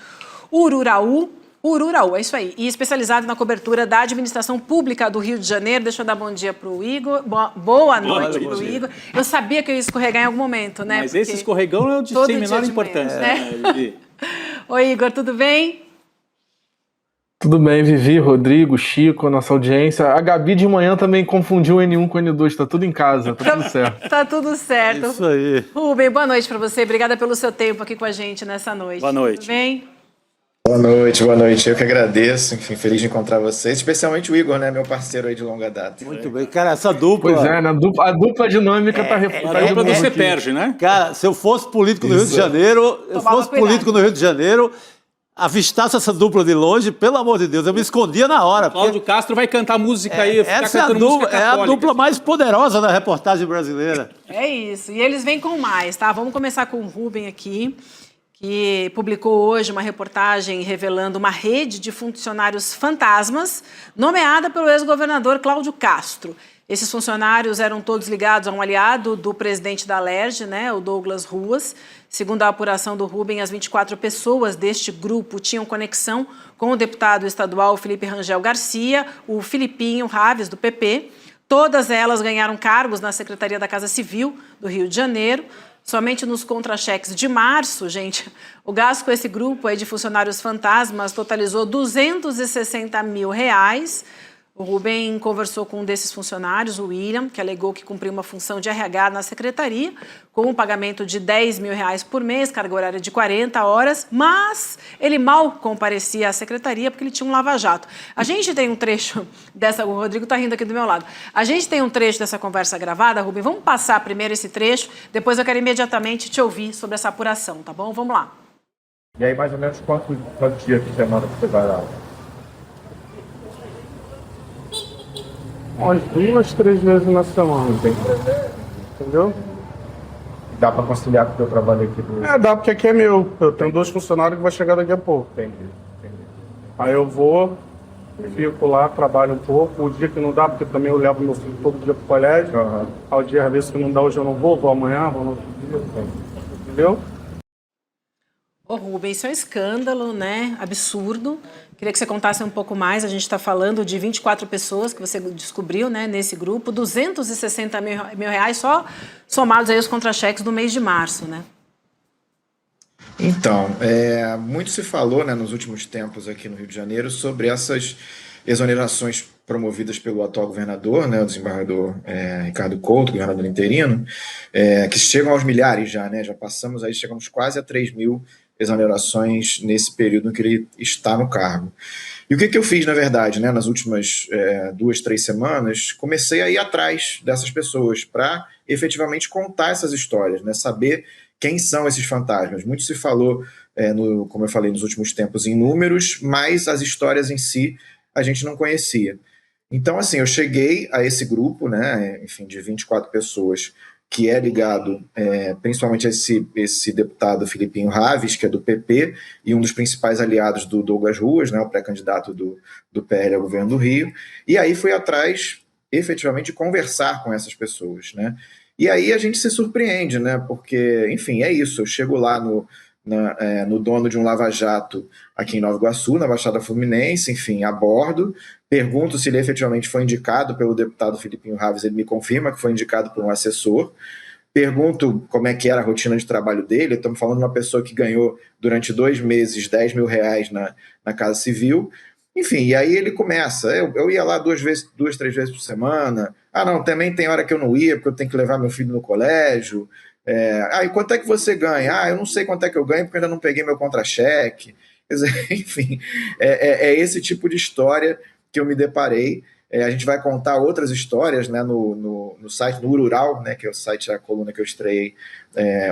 Speaker 1: Ururaú. Urural, é isso aí. E especializado na cobertura da administração pública do Rio de Janeiro. Deixa eu dar bom dia para o Igor. Boa noite para o Igor. Eu sabia que eu ia escorregar em algum momento, né?
Speaker 4: Mas esse escorregão é o de sem menor importância.
Speaker 1: Né? Oi, Igor, tudo bem?
Speaker 8: Tudo bem, Vivi, Rodrigo, Chico, nossa audiência. A Gabi de manhã também confundiu o N1 com o N2, tá tudo em casa, tá tudo certo.
Speaker 1: Tá tudo certo.
Speaker 2: Isso aí.
Speaker 1: Rubem, boa noite para você. Obrigada pelo seu tempo aqui com a gente nessa noite.
Speaker 4: Boa noite.
Speaker 1: Tudo bem?
Speaker 9: Boa noite, boa noite. Eu que agradeço, enfim, feliz de encontrar vocês, especialmente o Igor, né, meu parceiro aí de longa data.
Speaker 2: Muito bem. Cara, essa dupla...
Speaker 8: Pois é, né? A dupla dinâmica tá
Speaker 4: A dupla do Ceperge, né?
Speaker 2: Cara, se eu fosse político no Rio de Janeiro, avistasse essa dupla de longe, pelo amor de Deus, eu me escondia na hora.
Speaker 4: Cláudio Castro vai cantar música aí.
Speaker 2: Essa é a dupla mais poderosa da reportagem brasileira.
Speaker 1: É isso. E eles vêm com mais, tá? Vamos começar com o Rubem aqui, que publicou hoje uma reportagem revelando uma rede de funcionários fantasmas nomeada pelo ex-governador Cláudio Castro. Esses funcionários eram todos ligados a um aliado do presidente da Alerj, né, o Douglas Ruas. Segundo a apuração do Rubem, as 24 pessoas deste grupo tinham conexão com o deputado estadual Felipe Rangel Garcia, o Filipinho Raves, do PP. Todas elas ganharam cargos na Secretaria da Casa Civil do Rio de Janeiro. Somente nos contra-cheques de março, gente, o gasto com esse grupo aí de funcionários fantasmas totalizou R$260 mil. O Rubem conversou com um desses funcionários, o William, que alegou que cumpriu uma função de RH na secretaria, com um pagamento de R$10 mil por mês, carga horária de 40 horas, mas ele mal comparecia à secretaria porque ele tinha um lava-jato. A gente tem um trecho dessa... O Rodrigo está rindo aqui do meu lado. A gente tem um trecho dessa conversa gravada, Rubem. Vamos passar primeiro esse trecho, depois eu quero imediatamente te ouvir sobre essa apuração, tá bom? Vamos lá.
Speaker 10: E aí, mais ou menos, quantos dias por semana você vai lá? Umas 2, 3 vezes na semana, entendeu?
Speaker 3: Dá para conciliar com o teu trabalho aqui?
Speaker 10: Dá, porque aqui é meu. Eu tenho 2 funcionários que vai chegar daqui a pouco.
Speaker 3: Entendi.
Speaker 10: Aí eu vou, fico lá, trabalho um pouco. O dia que não dá, porque também eu levo meu filho todo dia pro colégio. Ao dia, às vezes, que não dá, hoje eu não vou amanhã, vou no outro dia. Entendeu?
Speaker 1: Ô, Rubem, isso é um escândalo, né? Absurdo. Queria que você contasse um pouco mais. A gente está falando de 24 pessoas que você descobriu, né, nesse grupo. R$260 mil só somados aí os contra-cheques do mês de março, né?
Speaker 9: Então, muito se falou, né, nos últimos tempos aqui no Rio de Janeiro sobre essas exonerações promovidas pelo atual governador, né, o desembargador Ricardo Couto, governador interino, que chegam aos milhares já, né? Já passamos aí, chegamos quase a 3 mil exonerações nesse período em que ele está no cargo. E o que eu fiz, na verdade, né, nas últimas 2, 3 semanas? Comecei a ir atrás dessas pessoas para efetivamente contar essas histórias, né, saber quem são esses fantasmas. Muito se falou, como eu falei, nos últimos tempos, em números, mas as histórias em si a gente não conhecia. Então, assim, eu cheguei a esse grupo, né, enfim, de 24 pessoas, que é ligado principalmente a esse deputado Filipinho Raves, que é do PP, e um dos principais aliados do Douglas Ruas, né, o pré-candidato do PL ao governo do Rio, e aí fui atrás, efetivamente, de conversar com essas pessoas, né, e aí a gente se surpreende, né, porque, enfim, é isso, eu chego lá no dono de um lava-jato aqui em Nova Iguaçu, na Baixada Fluminense, enfim, abordo, pergunto se ele efetivamente foi indicado pelo deputado Filipinho Raves, ele me confirma que foi indicado por um assessor, pergunto como é que era a rotina de trabalho dele, estamos falando de uma pessoa que ganhou durante 2 meses R$10 mil na Casa Civil, enfim, e aí ele começa, eu ia lá 2, 3 vezes por semana, não, também tem hora que eu não ia, porque eu tenho que levar meu filho no colégio, e quanto é que você ganha? Eu não sei quanto é que eu ganho, porque eu ainda não peguei meu contra-cheque, quer dizer, enfim, é esse tipo de história que eu me deparei. A gente vai contar outras histórias, né, no site, no Urural, né, que é o site, a coluna que eu estreiei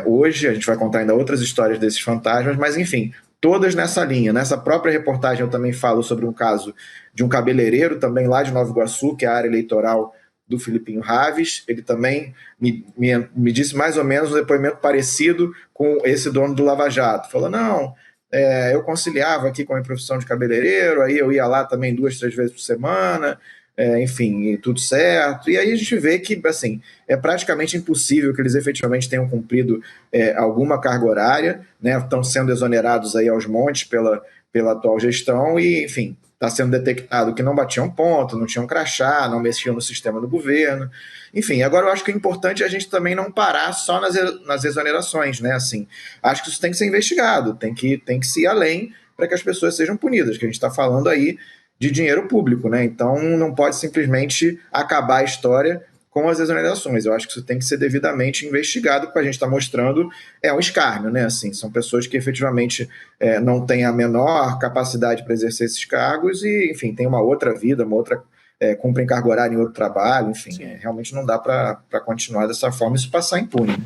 Speaker 9: hoje. A gente vai contar ainda outras histórias desses fantasmas, mas enfim, todas nessa linha. Nessa própria reportagem eu também falo sobre um caso de um cabeleireiro, também lá de Nova Iguaçu, que é a área eleitoral do Filipinho Raves. Ele também me disse mais ou menos um depoimento parecido com esse dono do Lava Jato. Falou, não... eu conciliava aqui com a minha profissão de cabeleireiro, aí eu ia lá também 2, 3 vezes por semana, enfim, tudo certo. E aí a gente vê que, assim, é praticamente impossível que eles efetivamente tenham cumprido alguma carga horária, né? Estão sendo exonerados aí aos montes pela atual gestão e, enfim, está sendo detectado que não batiam ponto, não tinham crachá, não mexiam no sistema do governo. Enfim, agora eu acho que o importante é a gente também não parar só nas exonerações, né? Assim, acho que isso tem que ser investigado, tem que se ir além para que as pessoas sejam punidas, que a gente está falando aí de dinheiro público, né? Então não pode simplesmente acabar a história com as exonerações. Eu acho que isso tem que ser devidamente investigado, porque a gente está mostrando um escárnio, né? Assim, são pessoas que efetivamente não têm a menor capacidade para exercer esses cargos e, enfim, têm uma outra vida, cumprem cargo horário em outro trabalho, enfim, realmente não dá para continuar dessa forma e isso passar impune.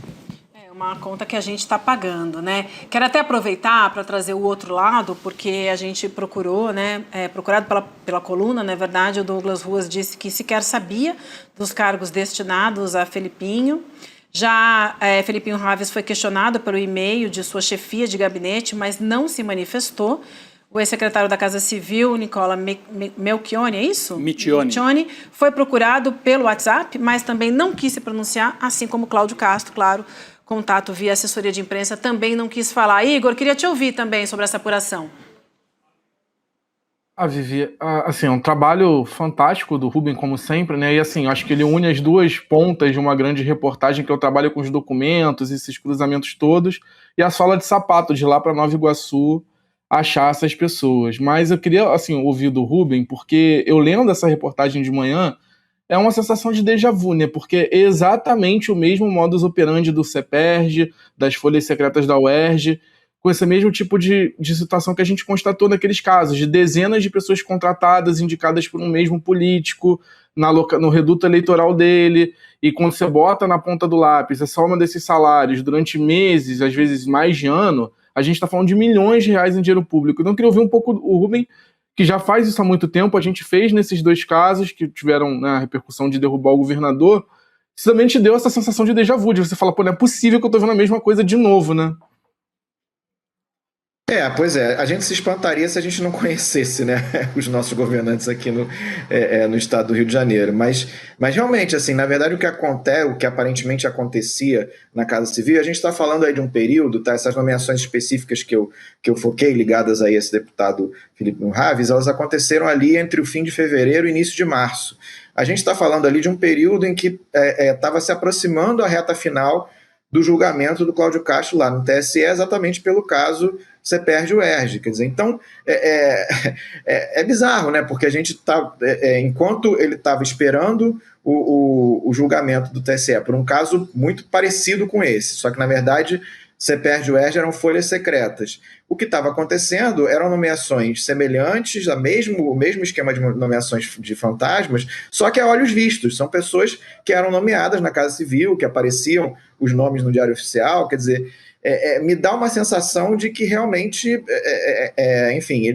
Speaker 9: Né?
Speaker 1: Uma conta que a gente está pagando, né? Quero até aproveitar para trazer o outro lado, porque a gente procurou, né? Procurado pela coluna, na verdade, o Douglas Ruas disse que sequer sabia dos cargos destinados a Felipinho. Já Felipinho Raves foi questionado pelo e-mail de sua chefia de gabinete, mas não se manifestou. O ex-secretário da Casa Civil, Nicola Melchioni, é isso? Michioni, foi procurado pelo WhatsApp, mas também não quis se pronunciar, assim como Cláudio Castro, claro, contato via assessoria de imprensa, também não quis falar. Igor, queria te ouvir também sobre essa apuração.
Speaker 8: Vivi, assim, é um trabalho fantástico do Rubem, como sempre, né? E assim, acho que ele une as duas pontas de uma grande reportagem, que é o trabalho com os documentos, esses cruzamentos todos, e a sola de sapato de lá para Nova Iguaçu achar essas pessoas. Mas eu queria, assim, ouvir do Rubem, porque eu lendo essa reportagem de manhã, é uma sensação de déjà vu, né? Porque é exatamente o mesmo modus operandi do CEPERJ, das folhas secretas da UERJ, com esse mesmo tipo de situação que a gente constatou naqueles casos, de dezenas de pessoas contratadas, indicadas por um mesmo político, no reduto eleitoral dele, e quando você bota na ponta do lápis a soma desses salários durante meses, às vezes mais de ano, a gente está falando de milhões de reais em dinheiro público. Então eu queria ouvir um pouco o Rubem, que já faz isso há muito tempo, a gente fez nesses dois casos que tiveram, né, a repercussão de derrubar o governador, isso também te deu essa sensação de déjà vu, de você falar, pô, não é possível que eu tô vendo a mesma coisa de novo, né?
Speaker 9: Pois é, a gente se espantaria se a gente não conhecesse, né, os nossos governantes aqui no estado do Rio de Janeiro, mas realmente, assim, na verdade o que aparentemente acontecia na Casa Civil, a gente está falando aí de um período, tá, essas nomeações específicas que eu foquei, ligadas aí a esse deputado Felipinho Raves, elas aconteceram ali entre o fim de fevereiro e início de março. A gente está falando ali de um período em que estava se aproximando a reta final do julgamento do Cláudio Castro lá no TSE, exatamente pelo caso CEPERJ-UERJ. Quer dizer, então é bizarro, né? Porque a gente tá, enquanto ele estava esperando o julgamento do TSE por um caso muito parecido com esse, só que na verdade CEPERJ-UERJ eram folhas secretas. O que estava acontecendo eram nomeações semelhantes, o mesmo esquema de nomeações de fantasmas, só que a olhos vistos. São pessoas que eram nomeadas na Casa Civil, que apareciam os nomes no Diário Oficial, quer dizer, me dá uma sensação de que realmente, enfim,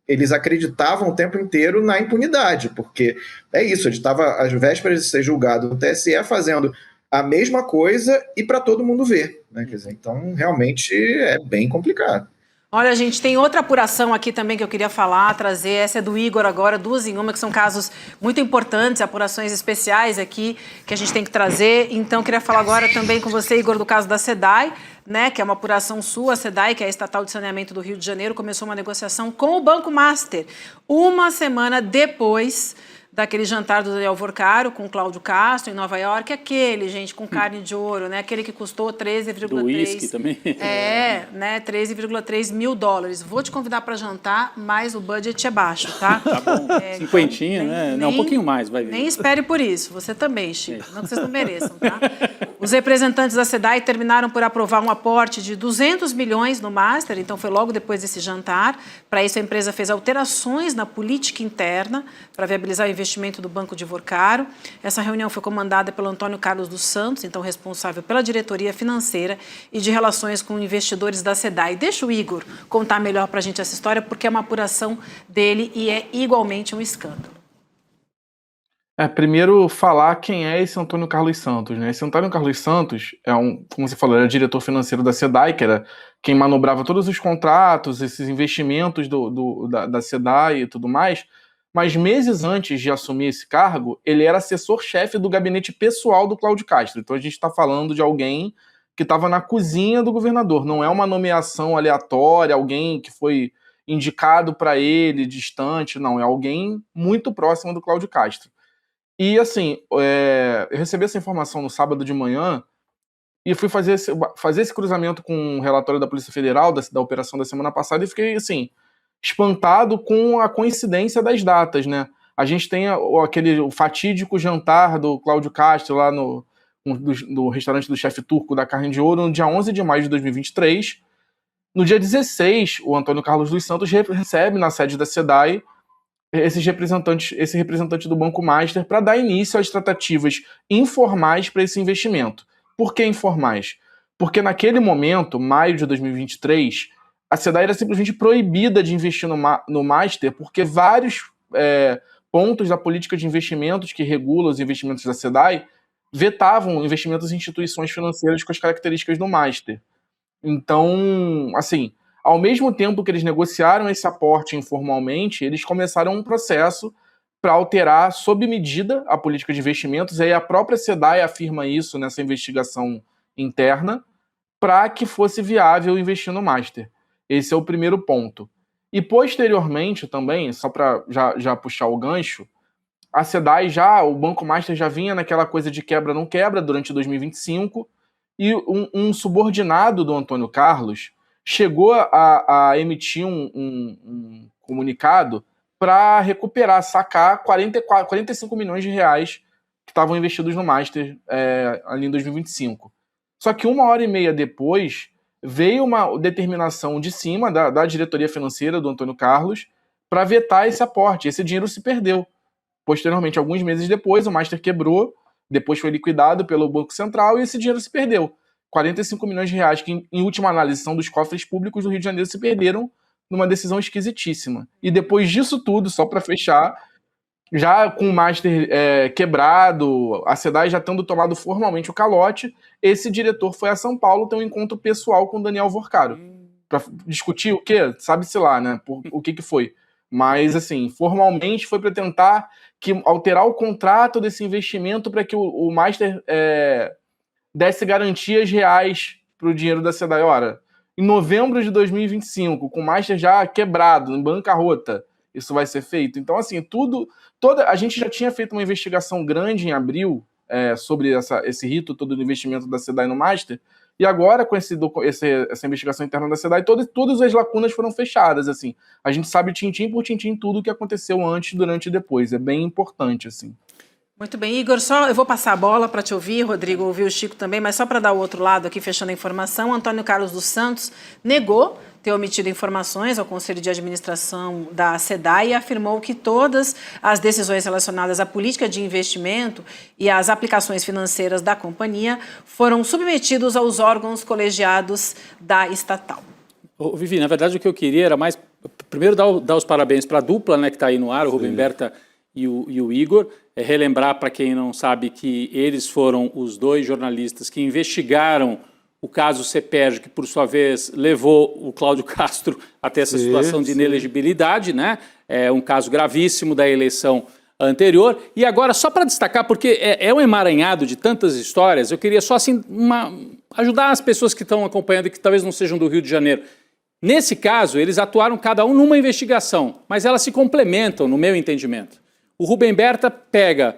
Speaker 9: eles acreditavam o tempo inteiro na impunidade, porque é isso, ele estava às vésperas de ser julgado no TSE fazendo a mesma coisa e para todo mundo ver, né? Quer dizer, então realmente é bem complicado.
Speaker 1: Olha, gente, tem outra apuração aqui também que eu queria falar, trazer. Essa é do Igor agora, duas em uma, que são casos muito importantes, apurações especiais aqui que a gente tem que trazer. Então, queria falar agora também com você, Igor, do caso da SEDAI, né, que é uma apuração sua. A SEDAI, que é a Estatal de Saneamento do Rio de Janeiro, começou uma negociação com o Banco Master, uma semana depois daquele jantar do Daniel Vorcaro com o Cláudio Castro em Nova York, aquele, gente, com carne de ouro, né? Aquele que custou 13,3...
Speaker 4: Do uísque também.
Speaker 1: Né? 13,3 mil dólares. Vou te convidar para jantar, mas o budget é baixo, tá?
Speaker 4: Tá bom. Cinquentinha, né? Não, um pouquinho mais, vai vir.
Speaker 1: Nem espere por isso. Você também, Chico. Não que vocês não mereçam, tá? Os representantes da SEDAI terminaram por aprovar um aporte de 200 milhões no Master, então foi logo depois desse jantar. Para isso, a empresa fez alterações na política interna para viabilizar o investimento do Banco de Vorcaro. Essa reunião foi comandada pelo Antônio Carlos dos Santos, então responsável pela diretoria financeira e de relações com investidores da SEDAI. Deixa o Igor contar melhor para a gente essa história, porque é uma apuração dele e é igualmente um escândalo.
Speaker 8: Primeiro falar quem é esse Antônio Carlos Santos, né? Esse Antônio Carlos Santos como você falou, era diretor financeiro da SEDAI, que era quem manobrava todos os contratos, esses investimentos da SEDAI e tudo mais, mas meses antes de assumir esse cargo, ele era assessor-chefe do gabinete pessoal do Cláudio Castro. Então a gente está falando de alguém que estava na cozinha do governador, não é uma nomeação aleatória, alguém que foi indicado para ele, distante, não, é alguém muito próximo do Cláudio Castro. E assim, eu recebi essa informação no sábado de manhã e fui fazer esse cruzamento com o relatório da Polícia Federal, da operação da semana passada, e fiquei assim, espantado com a coincidência das datas, né? A gente tem o fatídico jantar do Cláudio Castro lá no restaurante do chefe turco da Carne de Ouro, no dia 11 de maio de 2023. No dia 16, o Antônio Carlos dos Santos recebe na sede da SEDAI esse representante do Banco Master para dar início às tratativas informais para esse investimento. Por que informais? Porque naquele momento, maio de 2023, a SEDAI era simplesmente proibida de investir no Master, porque vários pontos da política de investimentos que regula os investimentos da SEDAI vetavam investimentos em instituições financeiras com as características do Master. Então, assim, ao mesmo tempo que eles negociaram esse aporte informalmente, eles começaram um processo para alterar sob medida a política de investimentos, e aí a própria SEDAI afirma isso nessa investigação interna, para que fosse viável investir no Master. Esse é o primeiro ponto. E posteriormente também, só para já puxar o gancho, a SEDAI o Banco Master já vinha naquela coisa de quebra não quebra durante 2025, e um subordinado do Antônio Carlos chegou a emitir um comunicado para sacar 45 milhões de reais que estavam investidos no Master ali em 2025. Só que 1h30 depois, veio uma determinação de cima da diretoria financeira do Antônio Carlos para vetar esse aporte. Esse dinheiro se perdeu. Posteriormente, alguns meses depois, o Master quebrou, depois foi liquidado pelo Banco Central e esse dinheiro se perdeu. 45 milhões de reais que, em última análise, são dos cofres públicos do Rio de Janeiro, se perderam numa decisão esquisitíssima. E depois disso tudo, só para fechar, já com o Master quebrado, a SEDAI já tendo tomado formalmente o calote, esse diretor foi a São Paulo ter um encontro pessoal com o Daniel Vorcaro. Para discutir o quê? Sabe-se lá, né? O que foi. Mas, assim, formalmente foi para tentar alterar o contrato desse investimento para que o Master desse garantias reais para o dinheiro da SEDAI. Ora, em novembro de 2025, com o Master já quebrado, em bancarrota, isso vai ser feito? Então, assim, a gente já tinha feito uma investigação grande em abril sobre esse rito todo do investimento da SEDAI no Master, e agora, com essa investigação interna da SEDAI, todas as lacunas foram fechadas, assim. A gente sabe tintim por tintim tudo o que aconteceu antes, durante e depois. É bem importante, assim.
Speaker 1: Muito bem, Igor, eu vou passar a bola para te ouvir, Rodrigo, ouvir o Chico também, mas só para dar o outro lado aqui, fechando a informação, Antônio Carlos dos Santos negou ter omitido informações ao Conselho de Administração da SEDAI e afirmou que todas as decisões relacionadas à política de investimento e às aplicações financeiras da companhia foram submetidos aos órgãos colegiados da estatal.
Speaker 4: Vivi, na verdade o que eu queria era mais, primeiro dar os parabéns para a dupla, né, que está aí no ar, o Rubem Berta e o Igor, relembrar para quem não sabe que eles foram os dois jornalistas que investigaram o caso CEPERJ, que por sua vez levou o Cláudio Castro até essa situação de inelegibilidade, né? É um caso gravíssimo da eleição anterior. E agora, só para destacar, porque é um emaranhado de tantas histórias, eu queria só assim, ajudar as pessoas que estão acompanhando e que talvez não sejam do Rio de Janeiro. Nesse caso, eles atuaram cada um numa investigação, mas elas se complementam, no meu entendimento. O Rubem Berta pega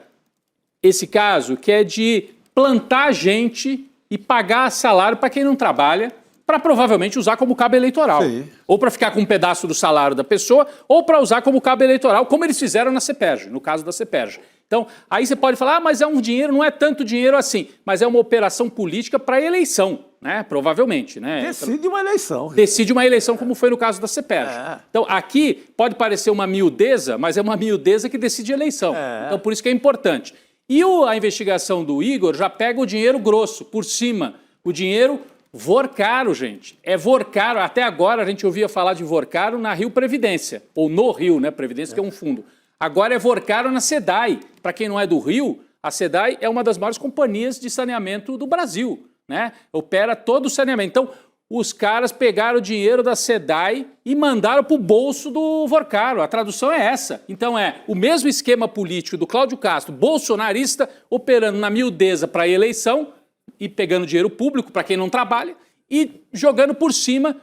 Speaker 4: esse caso que é de plantar gente e pagar salário para quem não trabalha, para provavelmente usar como cabo eleitoral. Sim. Ou para ficar com um pedaço do salário da pessoa, ou para usar como cabo eleitoral, como eles fizeram na CEPERJ, no caso da CEPERJ. Então, aí você pode falar, mas é um dinheiro, não é tanto dinheiro assim, mas é uma operação política para a eleição, né? Provavelmente, né?
Speaker 2: Decide uma eleição.
Speaker 4: Decide uma eleição, como foi no caso da CEPERJ. Então, aqui pode parecer uma miudeza, mas é uma miudeza que decide a eleição. Então, por isso que é importante. E a investigação do Igor já pega o dinheiro grosso, por cima. O dinheiro Vorcaro, gente. É Vorcaro. Até agora a gente ouvia falar de Vorcaro na Rio Previdência. Ou no Rio, né? Previdência, que é um fundo. Agora é Vorcaro na SEDAI. Para quem não é do Rio, a SEDAI é uma das maiores companhias de saneamento do Brasil, né? Opera todo o saneamento. Então, os caras pegaram o dinheiro da SEDAI e mandaram para o bolso do Vorcaro. A tradução é essa. Então é o mesmo esquema político do Cláudio Castro, bolsonarista, operando na miudeza para a eleição e pegando dinheiro público para quem não trabalha e jogando por cima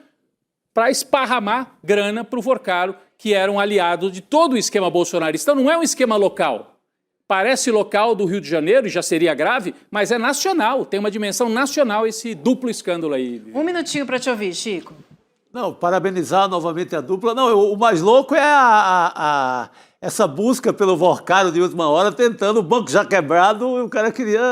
Speaker 4: para esparramar grana para o Vorcaro, que era um aliado de todo o esquema bolsonarista. Então não é um esquema local. Parece local do Rio de Janeiro, e já seria grave, mas é nacional, tem uma dimensão nacional esse duplo escândalo aí.
Speaker 1: Um minutinho para te ouvir, Chico.
Speaker 2: Não, parabenizar novamente a dupla. Não, o mais louco é essa busca pelo Vorcaro de última hora, tentando, o banco já quebrado, e o cara queria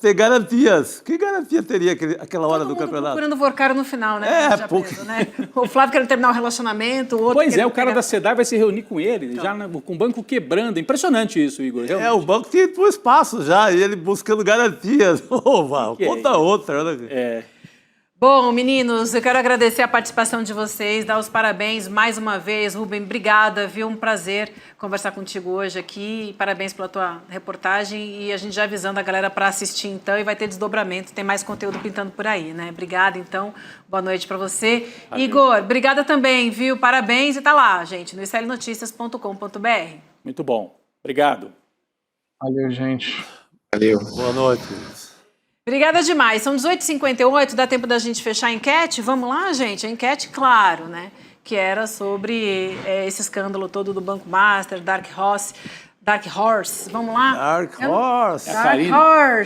Speaker 2: ter garantias. Que garantia teria aquela hora do campeonato?
Speaker 1: Procurando o Vorcaro no final, né?
Speaker 2: Porque...
Speaker 1: né? O Flávio querendo terminar o relacionamento, o outro...
Speaker 4: Pois é, o cara da SEDAI vai se reunir com ele, já com o banco quebrando. Impressionante isso, Igor. Realmente.
Speaker 2: O banco tinha ido pro espaço já, e ele buscando garantias. Conta outra, né?
Speaker 1: Bom, meninos, eu quero agradecer a participação de vocês, dar os parabéns mais uma vez. Rubem, obrigada, viu? Um prazer conversar contigo hoje aqui. Parabéns pela tua reportagem e a gente já avisando a galera para assistir então, e vai ter desdobramento, tem mais conteúdo pintando por aí, né? Obrigada, então. Boa noite para você. Valeu. Igor, obrigada também, viu? Parabéns e tá lá, gente, no slnoticias.com.br.
Speaker 4: Muito bom. Obrigado.
Speaker 8: Valeu, gente.
Speaker 9: Valeu.
Speaker 2: Boa noite.
Speaker 1: Obrigada demais. São 18h58, dá tempo da gente fechar a enquete? Vamos lá, gente? A enquete, claro, né? Que era sobre esse escândalo todo do Banco Master, Dark Horse. Vamos lá?
Speaker 2: Dark Horse.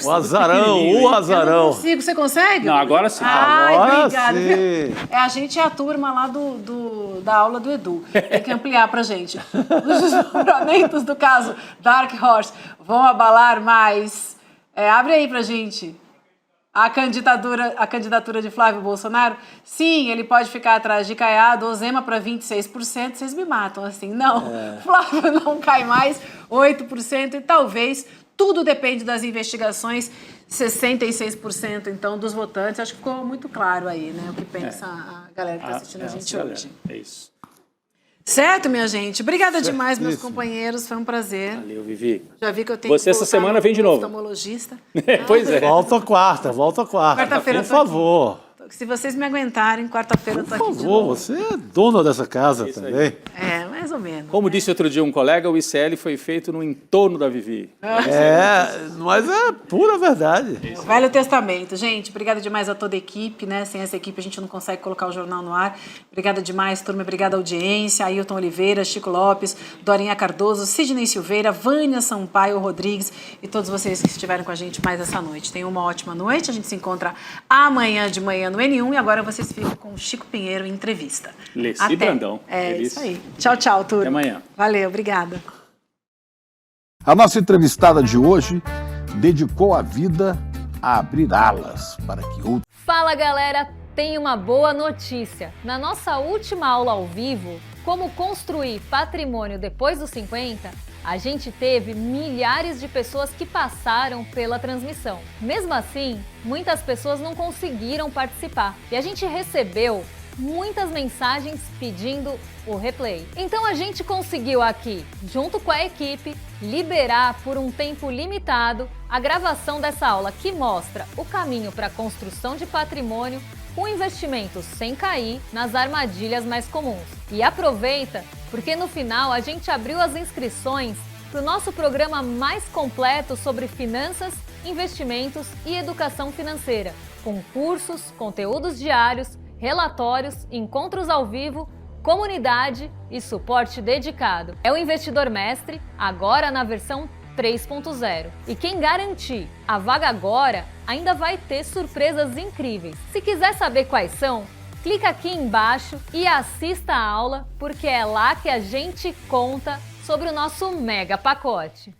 Speaker 1: O
Speaker 2: azarão, o azarão.
Speaker 1: Eu não consigo, você consegue?
Speaker 4: Não, agora sim.
Speaker 1: Ai,
Speaker 2: agora
Speaker 1: obrigada.
Speaker 2: sim.
Speaker 1: A gente é a turma lá da aula do Edu. Tem que ampliar pra gente. Os desdobramentos do caso Dark Horse vão abalar mais. Abre aí pra gente. A candidatura de Flávio Bolsonaro, sim, ele pode ficar atrás de Caiado ou Zema para 26%, vocês me matam assim. Não, Flávio não cai mais, 8%, e talvez, tudo depende das investigações, 66% então dos votantes. Acho que ficou muito claro aí, né, o que pensa a galera que está assistindo a gente hoje.
Speaker 4: É isso.
Speaker 1: Certo, minha gente? Obrigada demais, meus companheiros. Foi um prazer.
Speaker 4: Valeu, Vivi.
Speaker 1: Já vi que eu tenho
Speaker 4: Você essa semana vem de novo.
Speaker 1: Oftalmologista.
Speaker 4: Pois é.
Speaker 2: Volta quarta.
Speaker 1: Quarta-feira,
Speaker 2: por favor.
Speaker 1: Se vocês me aguentarem, quarta-feira eu tô aqui de
Speaker 2: Por
Speaker 1: novo.
Speaker 2: favor, você é dona dessa casa
Speaker 4: Isso
Speaker 2: também.
Speaker 1: Mais ou menos.
Speaker 4: Como disse outro dia um colega, o ICL foi feito no entorno da Vivi.
Speaker 2: Mas é pura verdade.
Speaker 1: O Velho Testamento. Gente, obrigada demais a toda a equipe, né? Sem essa equipe a gente não consegue colocar o jornal no ar. Obrigada demais, turma. Obrigada à audiência. Ailton Oliveira, Chico Lopes, Dorinha Cardoso, Sidney Silveira, Vânia Sampaio Rodrigues e todos vocês que estiveram com a gente mais essa noite. Tenham uma ótima noite. A gente se encontra amanhã de manhã no N1 e agora vocês ficam com o Chico Pinheiro em entrevista.
Speaker 4: Leci Brandão.
Speaker 1: Isso aí. Tchau, tchau, turma.
Speaker 4: Até amanhã.
Speaker 1: Valeu, obrigada.
Speaker 6: A nossa entrevistada de hoje dedicou a vida a abrir alas para que outros...
Speaker 11: Fala, galera! Tem uma boa notícia. Na nossa última aula ao vivo, Como Construir Patrimônio Depois dos 50, a gente teve milhares de pessoas que passaram pela transmissão. Mesmo assim, muitas pessoas não conseguiram participar e a gente recebeu muitas mensagens pedindo o replay. Então a gente conseguiu aqui, junto com a equipe, liberar por um tempo limitado a gravação dessa aula que mostra o caminho para a construção de patrimônio com investimentos sem cair nas armadilhas mais comuns. E aproveita, porque no final a gente abriu as inscrições para o nosso programa mais completo sobre finanças, investimentos e educação financeira, com cursos, conteúdos diários, relatórios, encontros ao vivo, comunidade e suporte dedicado. É o Investidor Mestre, agora na versão 3.0. E quem garantir a vaga agora ainda vai ter surpresas incríveis. Se quiser saber quais são, clica aqui embaixo e assista a aula, porque é lá que a gente conta sobre o nosso mega pacote.